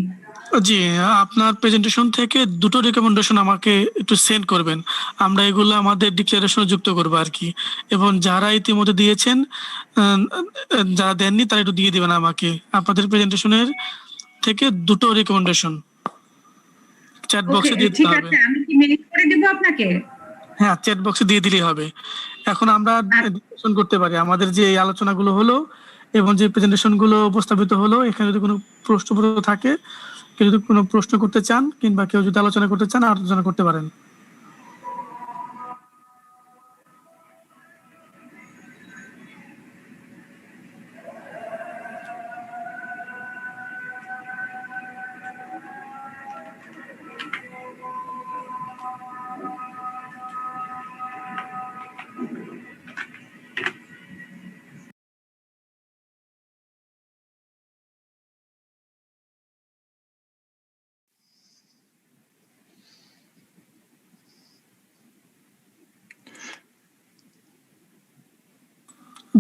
B: জি, আপনার প্রেজেন্টেশন থেকে দুটো রিকমেন্ডেশন আমাকে একটু সেন্ড করবেন, আমরা এগুলো আমাদের ডিক্লারেশনে যুক্ত করবো আর কি। এবং যারা ইতিমধ্যে দিয়েছেন, যারা দেননি তারা একটু দিয়ে দিবেন আমাকে আপনাদের প্রেজেন্টেশনের থেকে দুটো রিকমেন্ডেশন চ্যাট বক্সে দিয়ে দিতে হবে।
G: আমি কি মেইল করে দেব আপনাকে?
B: হ্যাঁ, চ্যাট বক্সে দিয়ে দিলেই হবে। এখন আমরা ডিসকাশন করতে পারি আমাদের যে এই আলোচনাগুলো হলো এবং যে প্রেজেন্টেশনগুলো উপস্থাপিত হলো। এখানে যদি কোনো প্রশ্ন থাকে, কেউ যদি কোনো প্রশ্ন করতে চান কিংবা কেউ যদি আলোচনা করতে চান, আলোচনা করতে পারেন।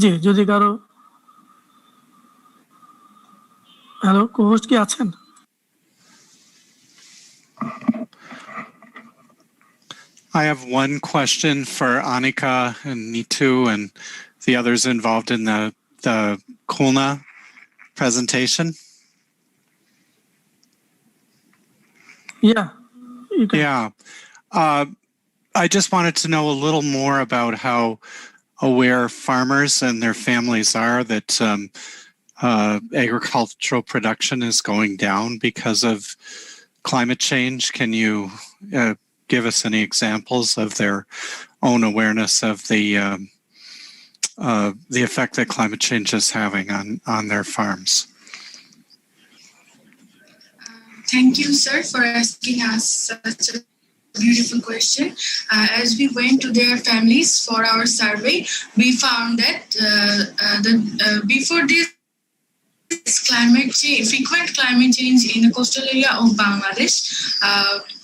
B: জি, যদি কারো হ্যালো, co-host কি আছেন?
H: I have one question for Annika and Nitu and the others involved in the Kulna presentation.
B: Yeah, you can.
H: Yeah. I just wanted to know a little more about how aware farmers and their families are that agricultural production is going down because of climate change. Can you give us any examples of their own awareness of the effect that climate change is having on their farms?
F: Thank you, sir, for asking us such a beautiful question. As we went to their families for our survey, we found that before this frequent climate change in the coastal area of Bangladesh,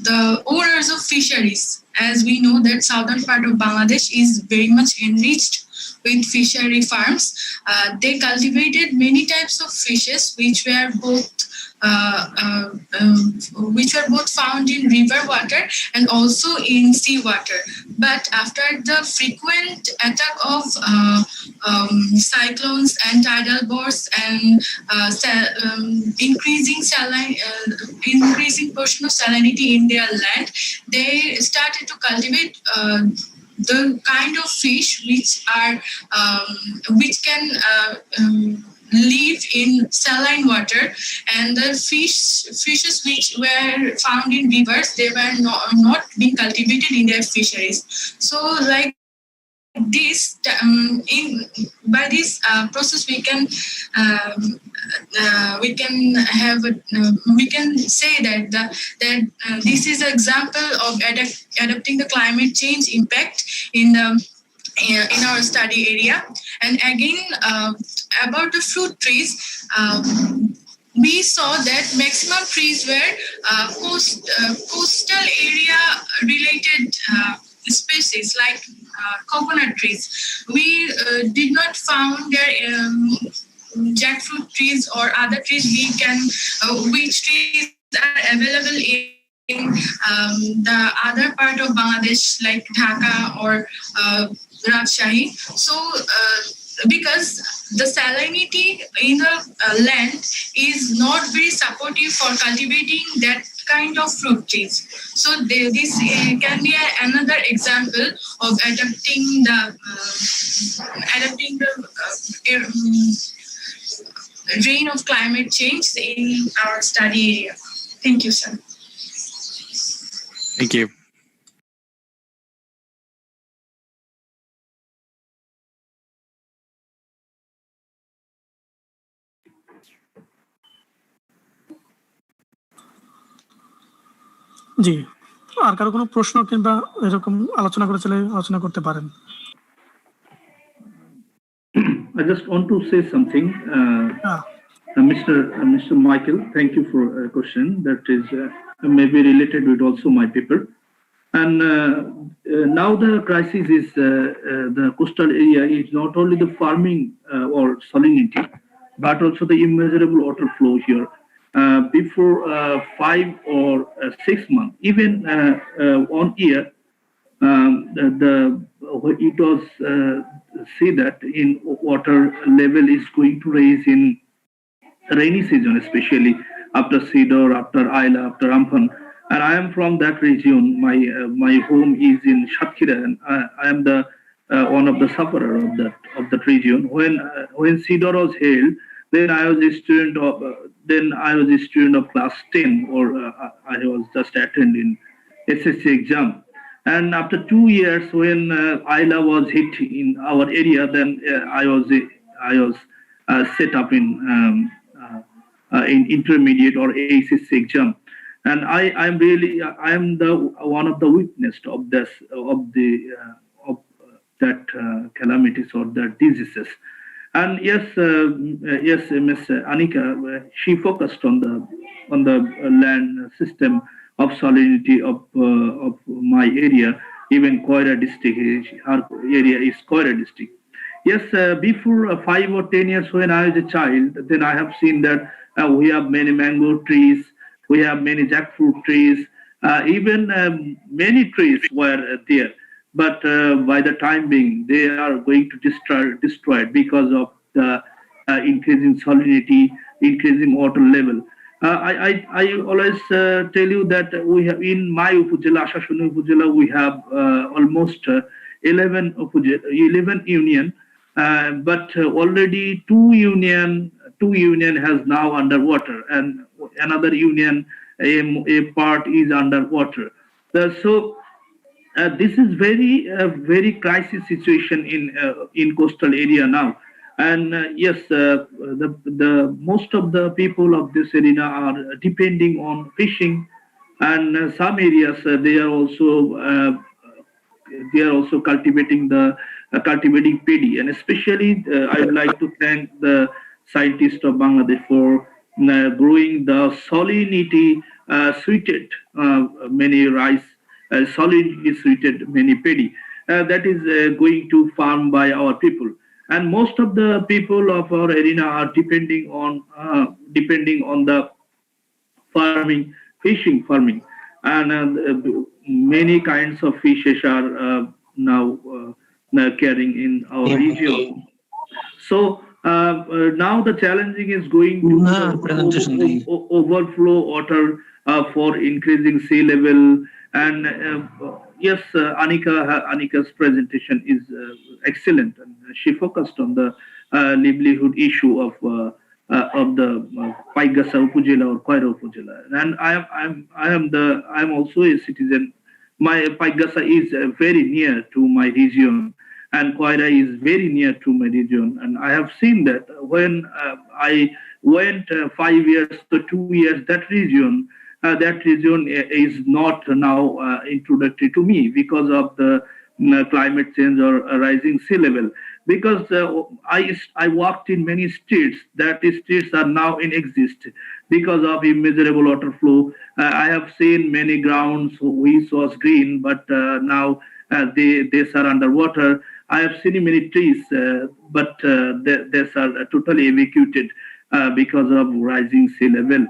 F: the owners of fisheries, as we know that southern part of Bangladesh is very much enriched with fishery farms, they cultivated many types of fishes which were both found in river water and also in sea water. But after the frequent attack of cyclones and tidal bursts and increasing portion of salinity in their land, they started to cultivate the kind of fish which can live in saline water, and the fishes which were found in rivers, they were not being cultivated in their fisheries. So like this, by this process, we can say that this is an example of adapting the climate change impact in our study area. And again, about the fruit trees, we saw that maximum trees were coastal area related species like coconut trees. We did not found there jackfruit trees or other trees which trees are available in the other part of Bangladesh like Dhaka or Rajshahi. So because the salinity in the land is not very supportive for cultivating that kind of fruit trees. So this can be another example of adapting the reign of climate change in our study area. Thank you, sir.
H: Thank you.
B: জি, আর কারো কোনো প্রশ্ন কিংবা এরকম আলোচনা করে চলে আলোচনা করতে পারেন।
E: I just want to say something. Mr. Michael, thank you for a question that is maybe related with also my paper. And now the crisis is the coastal area is not only the farming or salinity, but also the immeasurable water flow here. Before 5 or 6 months, even 1 year, it was see that in water level is going to raise in rainy season, especially after Sidor, after Ayla, after Amphan. And I am from that region. My home is in Satkira, and I am the one of the sufferer of that region. When Sidor was held, then I was a student of class 10, or I was just attending SSC exam. And after 2 years, when Ayla was hit in our area, then I was set up in intermediate or ACC exam. And I am the one of the witness of that calamities or the diseases. And yes, Ms. Anika, she focused on the land system of salinity of my area, even Koira district. Her area is Koira district. Yes, before 5 or 10 years when I was a child, then I have seen that we have many mango trees, we have many jackfruit trees, even many trees were there. But by the time being, they are going to destroy it because of the increasing salinity, increasing water level. I always tell you that we have in my Upazila, Ashashuni Upazila, we have almost 11 union, but already two union has now underwater, and another union, a part is underwater. So this is very crisis situation in coastal area now. And yes, the most of the people of this area are depending on fishing, and some areas they are also cultivating the cultivating paddy. And especially I would like to thank the scientists of Bangladesh for growing the salinity sweeted many rice, salinity sweeted many paddy. That is going to farm by our people. And most of the people of our arena are depending on the farming, fishing farming, and many kinds of fishes are now carrying in our region. So now the challenging is going to overflow water for increasing sea level. And yes, Anika's presentation is excellent, and she focused on the livelihood issue of the Paigasa Upazila or Koira Upazila. And I'm also a citizen. My Paigasa is very near to my region, and Koira is very near to my region. And I have seen that when I went 5 years to 2 years, that region is not now introductory to me because of the climate change or rising sea level. Because I walked in many streets, that streets are now in exist because of immeasurable water flow. I have seen many grounds which was green, but now they are underwater. I have seen many trees, but they are totally evacuated because of rising sea level.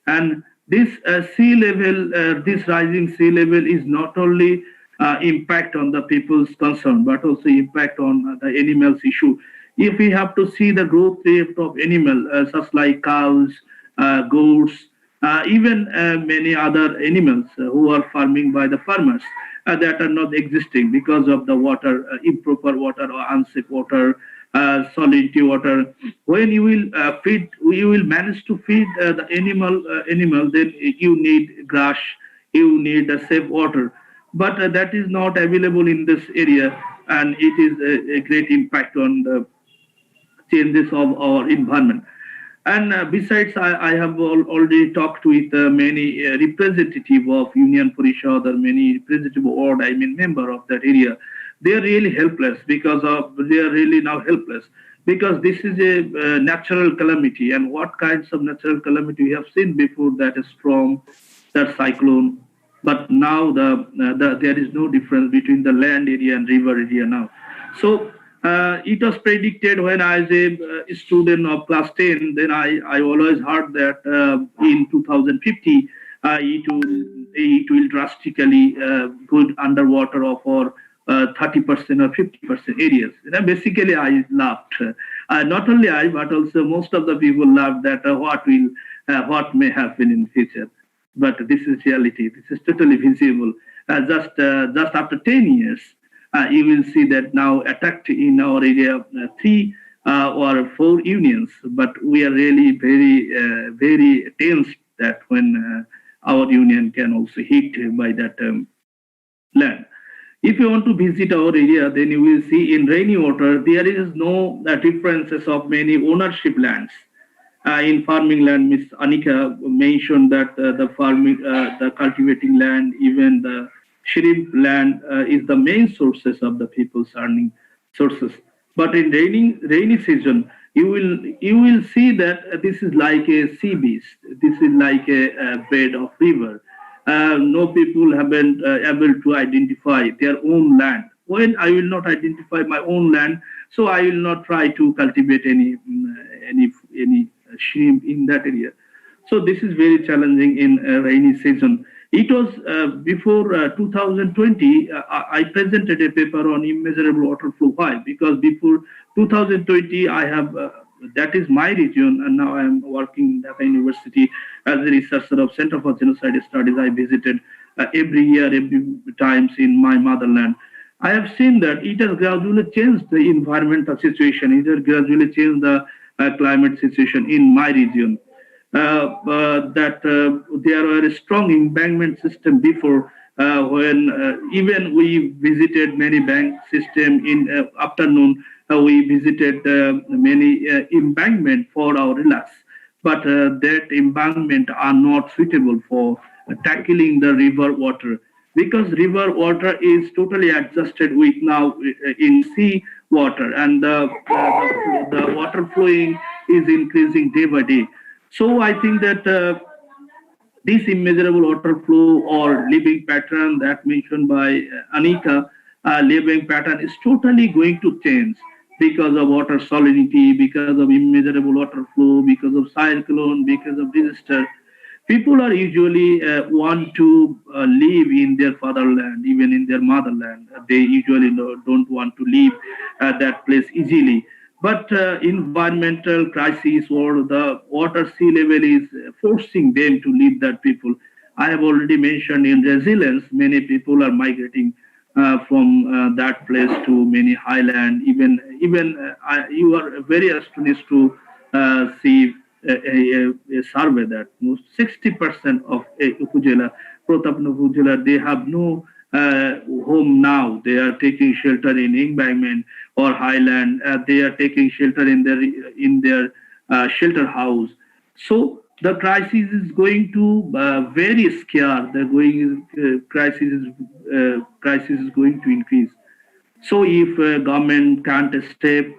E: And this this rising sea level is not only impact on the people's concern, but also impact on the animals issue. If we have to see the growth rate of animals, such like cows, goats, even many other animals who are farming by the farmers that are not existing because of the water, improper water or unsafe water, salinity water. When you will manage to feed the animal, then you need grass, you need safe water. But that is not available in this area, and it is a great impact on the changes of our environment. And besides, I have already talked with many representative of Union Parishad or many representative board, member of that area. They are really helpless because they are really now helpless because this is a natural calamity. And what kinds of natural calamity we have seen before, that is storm, that cyclone. But now there is no difference between the land area and river area now. So it was predicted when I was a student of class 10, then I always heard that in 2050, it will drastically go underwater for 30% or 50% areas. And basically, I laughed. Not only I, but also most of the people laughed that what may happen in the future. But this is reality. This is totally visible. Just after 10 years, you will see that now attacked in our area 3 or 4 unions. But we are really very tense that when our union can also hit by that land. If you want to visit our area, then you will see in rainy water, there is no differences of many ownership lands. In farming land, Ms. Anika mentioned that the cultivating land, even the shrimp land is the main sources of the people's earning sources. But in rainy season, you will see that this is like a sea beach. This is like a bed of river. No people have been able to identify their own land. When I will not identify my own land, So I will not try to cultivate any shrimp in that area. So this is very challenging in rainy season. It was before 2020, I presented a paper on immeasurable water flow. Why? Because before 2020, I have, that is my region, and now I am working in Dhaka University as a researcher of Center for Genocide Studies. I visited every year, every times in my motherland. I have seen that it has gradually changed the environmental situation. It has gradually changed the climate situation in my region. There were a strong embankment system before when even we visited many bank system in afternoon. We visited many embankment for our relax, but that embankment are not suitable for tackling the river water, because river water is totally adjusted with now in sea water, and the water flowing is increasing day by day. So I think that this immeasurable water flow or living pattern that mentioned by Anika, living pattern is totally going to change because of water salinity, because of immeasurable water flow, because of cyclone, because of disaster. People are usually want to live in their fatherland, even in their motherland. They usually don't want to leave that place easily. But environmental crisis or the water sea level is forcing them to leave that people. I have already mentioned in resilience, many people are migrating from that place to many highland. Even you are very astonished to see a survey that most 60% of Upazila, Protapna Upazila, they have no home now. They are taking shelter in embankment or highland. They are taking shelter in their shelter house. So the crisis is going to very scare. Crisis is going to increase. So if government can't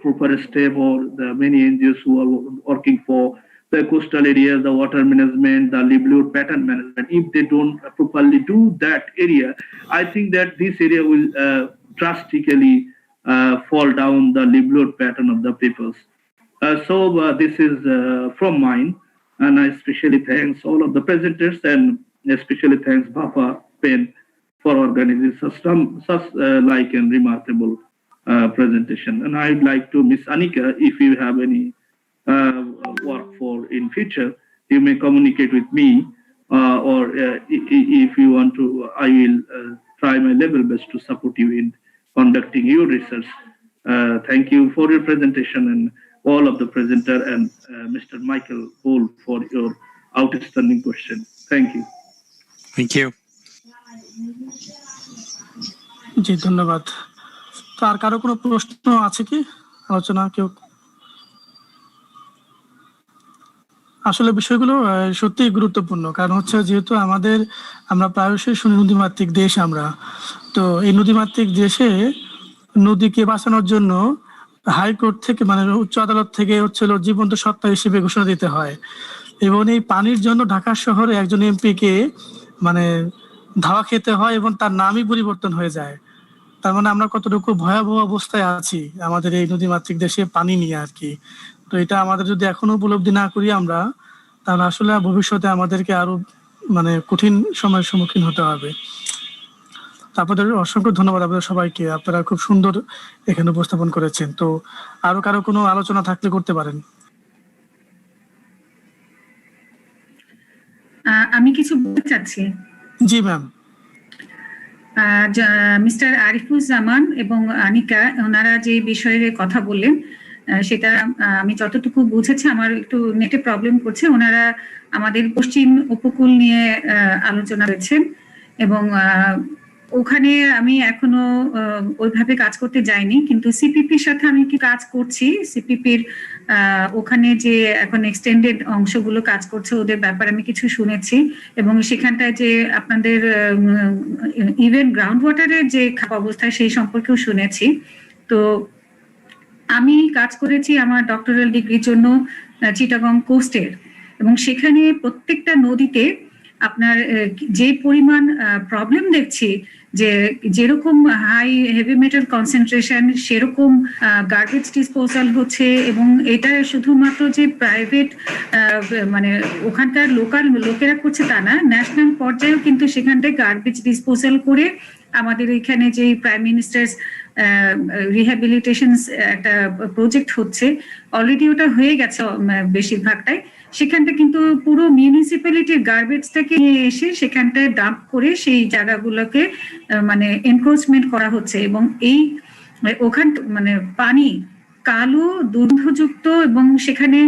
E: proper step, or the many NGOs who are working for the coastal areas, the water management, the livelihood pattern management, if they don't properly do that area, I think that this area will drastically fall down the livelihood pattern of the peoples. So this is from mine, and I especially thanks all of the presenters, and especially thanks Bapa Pen for organizing such like and remarkable presentation. And I'd like to Miss Anika, if you have any work for in future, you may communicate with me, or if you want to, I will try my level best to support you in conducting your research. Thank you for your presentation, and all of the presenter, and Mr. Michael Bull for your outstanding question. Thank you.
H: Thank you.
B: জি ধন্যবাদ। তো আর কারো কোনো প্রশ্ন আছে কি? আলোচনা কেউ? আসলে বিষয়গুলো সত্যিই গুরুত্বপূর্ণ, কারণ হচ্ছে যেহেতু আমরা প্রায়শই শুনি নদীমাতৃক দেশ আমরা, তো এই নদীমাতৃক দেশে নদীকে বাঁচানোর জন্য হাইকোর্ট থেকে মানে উচ্চ আদালত থেকে হচ্ছিল জীবন্ত সত্তা হিসেবে ঘোষণা দিতে হয়, এবং এই পানির জন্য ঢাকা শহরে একজন এমপিকে মানে ধাওয়া খেতে হয় এবং তার নামই পরিবর্তন হয়ে যায়। তার মানে আমরা কতটুকু ভয়াবহ অবস্থায় আছি আমাদের এই নদীমাতৃক দেশে পানি নিয়ে আর কি। তো এটা আমাদের যদি এখনো উপলব্ধি না করি আমরা, তাহলে আসলে ভবিষ্যতে আমাদেরকে আরো মানে কঠিন সময়ের সম্মুখীন হতে হবে। আপনাদের অসংখ্য ধন্যবাদ আপনাদের সবাইকে, আপনারা খুব সুন্দর এখানে উপস্থাপন করেছেন। তো আরো কারো কোনো আলোচনা থাকলে করতে পারেন।
G: আমি কিছু বলতে চাচ্ছি।
B: জি ম্যাম।
G: মিস্টার আরিফুজ্জামান এবং আনিকা ওনারা যে বিষয়ে কথা বললেন সেটা আমি যতটুকু বুঝেছি, আমার একটু নেটে প্রবলেম করছে, ওনারা আমাদের পশ্চিম উপকূল নিয়ে আলোচনা করেছেন, এবং ওখানে আমি এখনো ওইভাবে কাজ করতে যাইনি, কিন্তু সিপিপির সাথে আমি কি কাজ করছি। সিপিপির ওখানে যে এখন এক্সটেন্ডেড অংশগুলো কাজ করছে ওদের ব্যাপারে আমি কিছু শুনেছি, এবং সেখানটায় যে আপনাদের ইভেন গ্রাউন্ড ওয়াটারের যে খারাপ অবস্থা সেই সম্পর্কেও শুনেছি। তো আমি কাজ করেছি আমার ডক্টরাল ডিগ্রির জন্য চিটাগং কোস্টের, এবং সেখানে প্রত্যেকটা নদীতে আপনার যে পরিমাণ প্রবলেম দেখছি, যে যেরকম হাই হেভি মেটাল কনসেন্ট্রেশন সেরকম গার্বেজ ডিসপোজাল হচ্ছে, এবং এটা শুধুমাত্র যে প্রাইভেট মানে ওখানকার লোকাল লোকেরা করছে তা না, ন্যাশনাল পর্যায়েও কিন্তু সেখান থেকে গার্বেজ ডিসপোজাল করে আমাদের এখানে যে প্রাইম মিনিস্টার্স রিহ্যাবিলিটেশন একটা প্রজেক্ট হচ্ছে, অলরেডি ওটা হয়ে গেছে বেশিরভাগটাই। সেখানটা কিন্তু পুরো মিউনিসিপ্যালিটির গার্বেজটাকে নিয়ে এসে সেখানটায় ডাম্প করে সেই জায়গাগুলোকে মানে এনক্রোচমেন্ট করা হচ্ছে, এবং এই ওখান মানে পানি কালো দুর্গন্ধযুক্ত, এবং সেখানে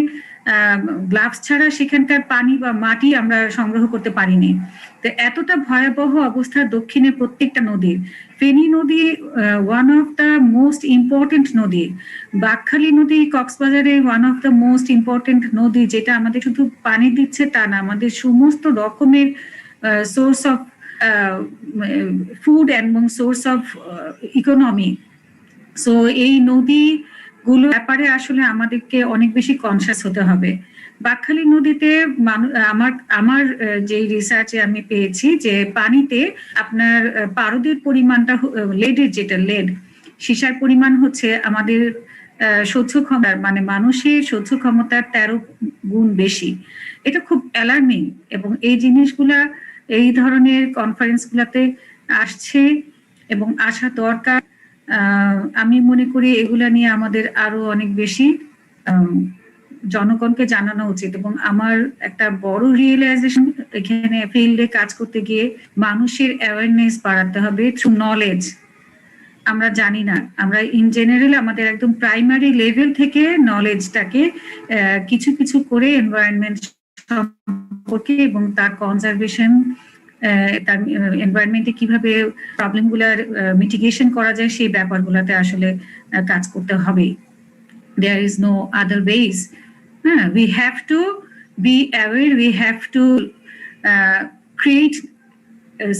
G: গ্লাভস ছাড়া সেখানকার পানি বা মাটি আমরা সংগ্রহ করতে পারিনি। তো এতটা ভয়াবহ অবস্থা দক্ষিণে প্রত্যেকটা নদীর। ফেনী নদী one of the most important নদী, বাকখালী নদী কক্সবাজারে one of the most important নদী, যেটা আমাদের শুধু পানি দিচ্ছে তা না, আমাদের সমস্ত রকমের সোর্স অফ ফুড এবং সোর্স অফ ইকোনমি। সো এই নদীগুলোর ব্যাপারে আসলে আমাদেরকে অনেক বেশি কনসিয়াস হতে হবে। বাকখালী নদীতে আমার যে রিসার্চে আমি পেয়েছি যে পানিতে আপনার পারদের পরিমাণটা, লেডের যেটা লেড সীসার পরিমাণ হচ্ছে আমাদের সহ্য ক্ষমতার মানে মানুষের সহ্য ক্ষমতার 13 গুণ বেশি। এটা খুব অ্যালার্মিং, এবং এই জিনিসগুলা এই ধরনের কনফারেন্সগুলোতে আসছে এবং আসা দরকার। আমি মনে করি এগুলা নিয়ে আমাদের আরো অনেক বেশি জনগণকে জানানো উচিত। এবং আমার একটা বড় রিয়েলাইজেশন, এখানে ফিল্ডে কাজ করতে গিয়ে মানুষের অ্যাওয়ারনেস বাড়াতে হবে থ্রু নলেজ। আমরা জানি না, আমরা ইন জেনারেল আমাদের একদম প্রাইমারি লেভেল থেকে নলেজটাকে কিছু কিছু করে এনভায়রনমেন্ট সম্পর্কে এবং তার কনজারভেশন, তার এনভায়রনমেন্টে কিভাবে প্রবলেমগুলোর মিটিগেশন করা যায় সেই ব্যাপারগুলোতে আসলে কাজ করতে হবে। There is no other ways. We have to be aware, we have to create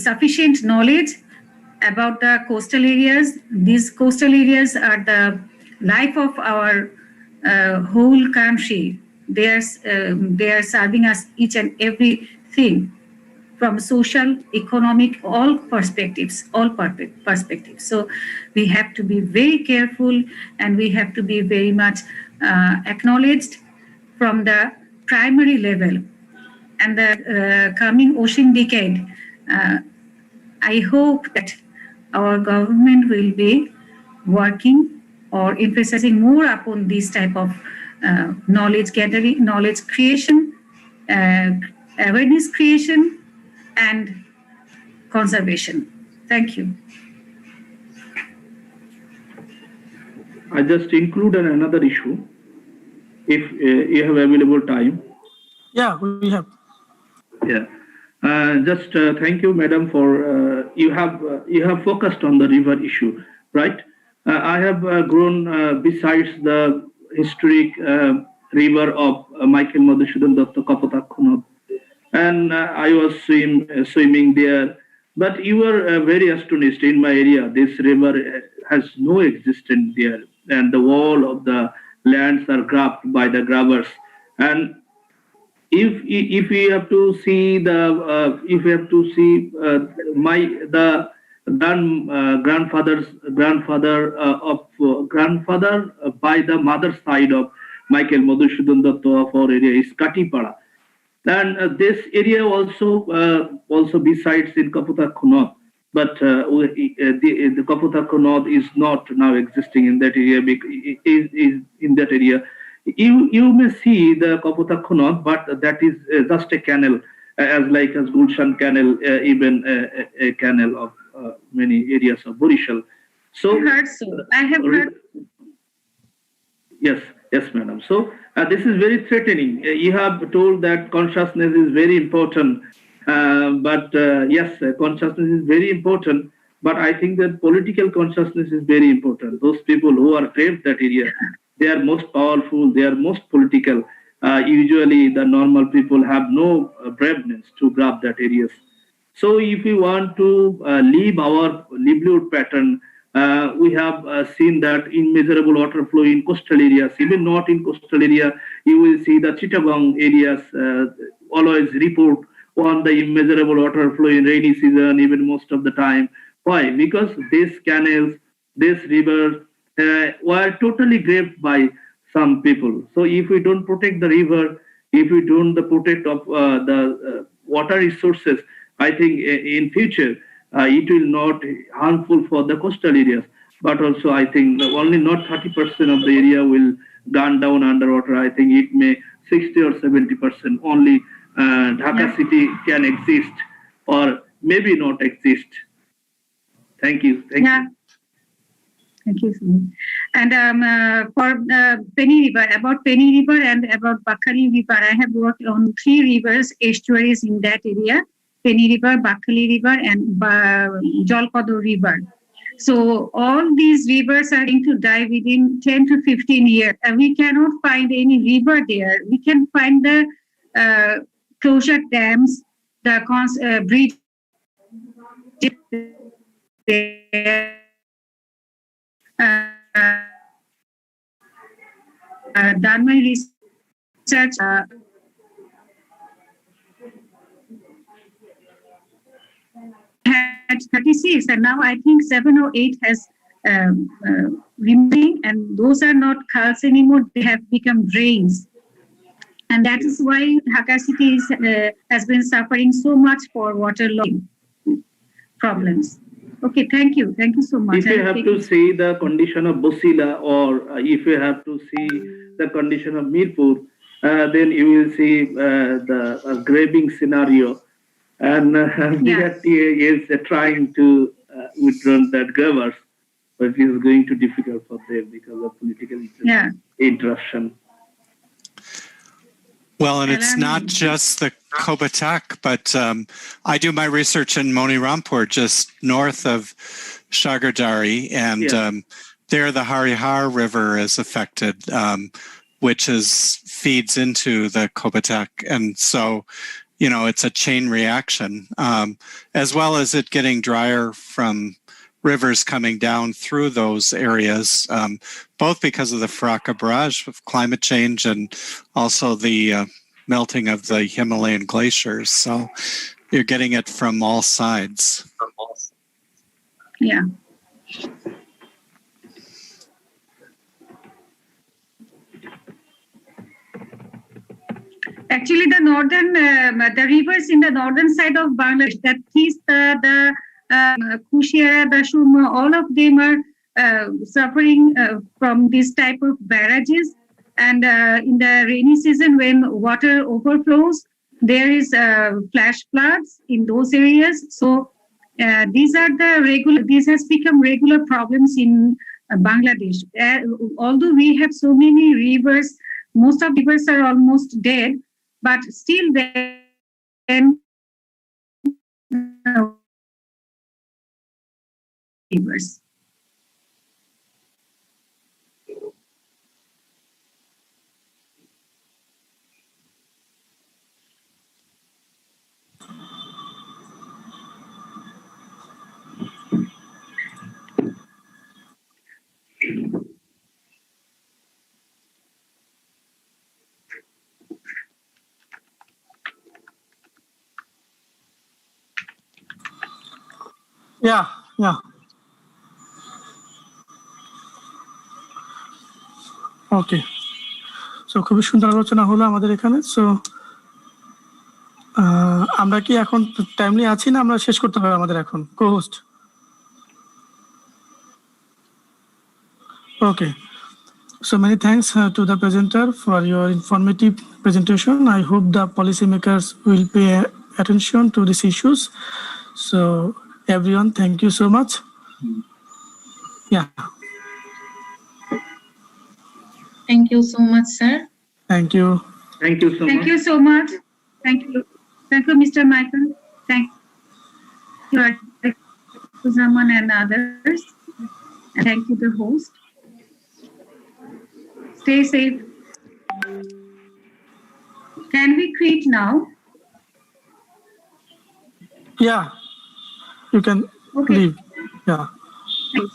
G: sufficient knowledge about the coastal areas. These coastal areas are the life of our whole country. They are serving us each and everything from social, economic, all perspectives. So we have to be very careful, and we have to be very much acknowledged from the primary level. And the coming ocean decade, I hope that our government will be working or emphasizing more upon this type of knowledge gathering, knowledge creation, awareness creation, and conservation. Thank you.
E: I just include another issue, if you have available time.
B: Yeah, we have.
E: Yeah. Just thank you, madam, for you have focused on the river issue, right? I have grown besides the historic river of Michael Madhusudhan Datta Kapotakkhonod, and I was swimming there. But you were very astonished. In my area, this river has no existence there, and the wall of the lands are grabbed by the grabbers. And if we have to see the grandfather by the mother side of Michael Madhusudhan Datta of our area is Katipara. And this area also besides in Kapotakkhonod, but the Kapotakkhonod is not now existing in that area. Is in that area. You may see the Kapotakkhonod, but that is just a canal, as Gulshan Canal, even a canal of many areas of Borishal. So
G: I have heard.
E: Yes, madam. So this is very threatening. You have told that consciousness is very important, but yes, consciousness is very important. But I think that political consciousness is very important. Those people who are trapped that area, they are most powerful. They are most political. Usually, the normal people have no braveness to grab that areas. So, if we want to leave our livelihood pattern, we have seen that immeasurable water flow in coastal areas. Even not in coastal area, you will see the Chittagong areas always report on the immeasurable water flow in rainy season, even most of the time. Why? Because these canals, these rivers were totally graved by some people. So if we don't protect the river, if we don't protect of the water resources, I think in future it will not harmful for the coastal areas. But also I think only not 30% of the area will gone down underwater. I think it may 60 or 70% only Dhaka city can exist or maybe not exist. Thank you. Thank you.
G: Thank you so much. And for Penny River, about Penny River and about Bakhali River, I have worked on 3 rivers, estuaries in that area: Penny River, Bakhali River, and Jalkodo River. So all these rivers are going to die within 10 to 15 years. And we cannot find any river there. We can find the closure dams, the bridge. Done my research. Had 36, and now I think 7 or 8 has remaining, and those are not khals anymore. They have become drains, and that is why Dhaka city has been suffering so much for water logging problems. Okay, thank you so much.
E: If you have to see the condition of Bosila, or if you have to see the condition of Mirpur, then you will see the graving scenario. And BRT is trying to withdraw that govers, but it is going to be difficult for them because of political interruption.
H: Well, and it's not just the Kobatak, but I do my research in Moni Rampur, just north of Shagardari, and there the Harihar River is affected, which feeds into the Kobatak, and so it's a chain reaction, as well as it getting drier from rivers coming down through those areas, both because of the Faraka barrage of climate change and also the melting of the Himalayan glaciers. So you're getting it from all sides.
G: Yeah. Actually, the northern, the rivers in the northern side of Bangladesh, that is the Kushiara, the Shuma, all of them are suffering from this type of barrages. And in the rainy season, when water overflows, there is flash floods in those areas. So these has become regular problems in Bangladesh. Although we have so many rivers, most of the rivers are almost dead, but still then rivers.
B: Yeah. Okay, so খুবই সুন্দর আলোচনা হলো আমাদের এখানে। So আমরা কি এখন timely আছি না আমরা শেষ করতে হবে আমাদের এখন কো-হোস্ট? ওকে, so many thanks to the presenter for your informative presentation. I hope the policymakers will pay attention to these issues. So everyone, thank you so much. Yeah.
A: Thank you so much, sir.
B: Thank you.
E: Thank you so much.
G: Thank you so much. Thank you, Mr. Michael. Thank you, Zaman and others. And thank you, the host. Stay safe. Can we quit now?
B: Yeah, you can leave. Yeah.
G: Thanks.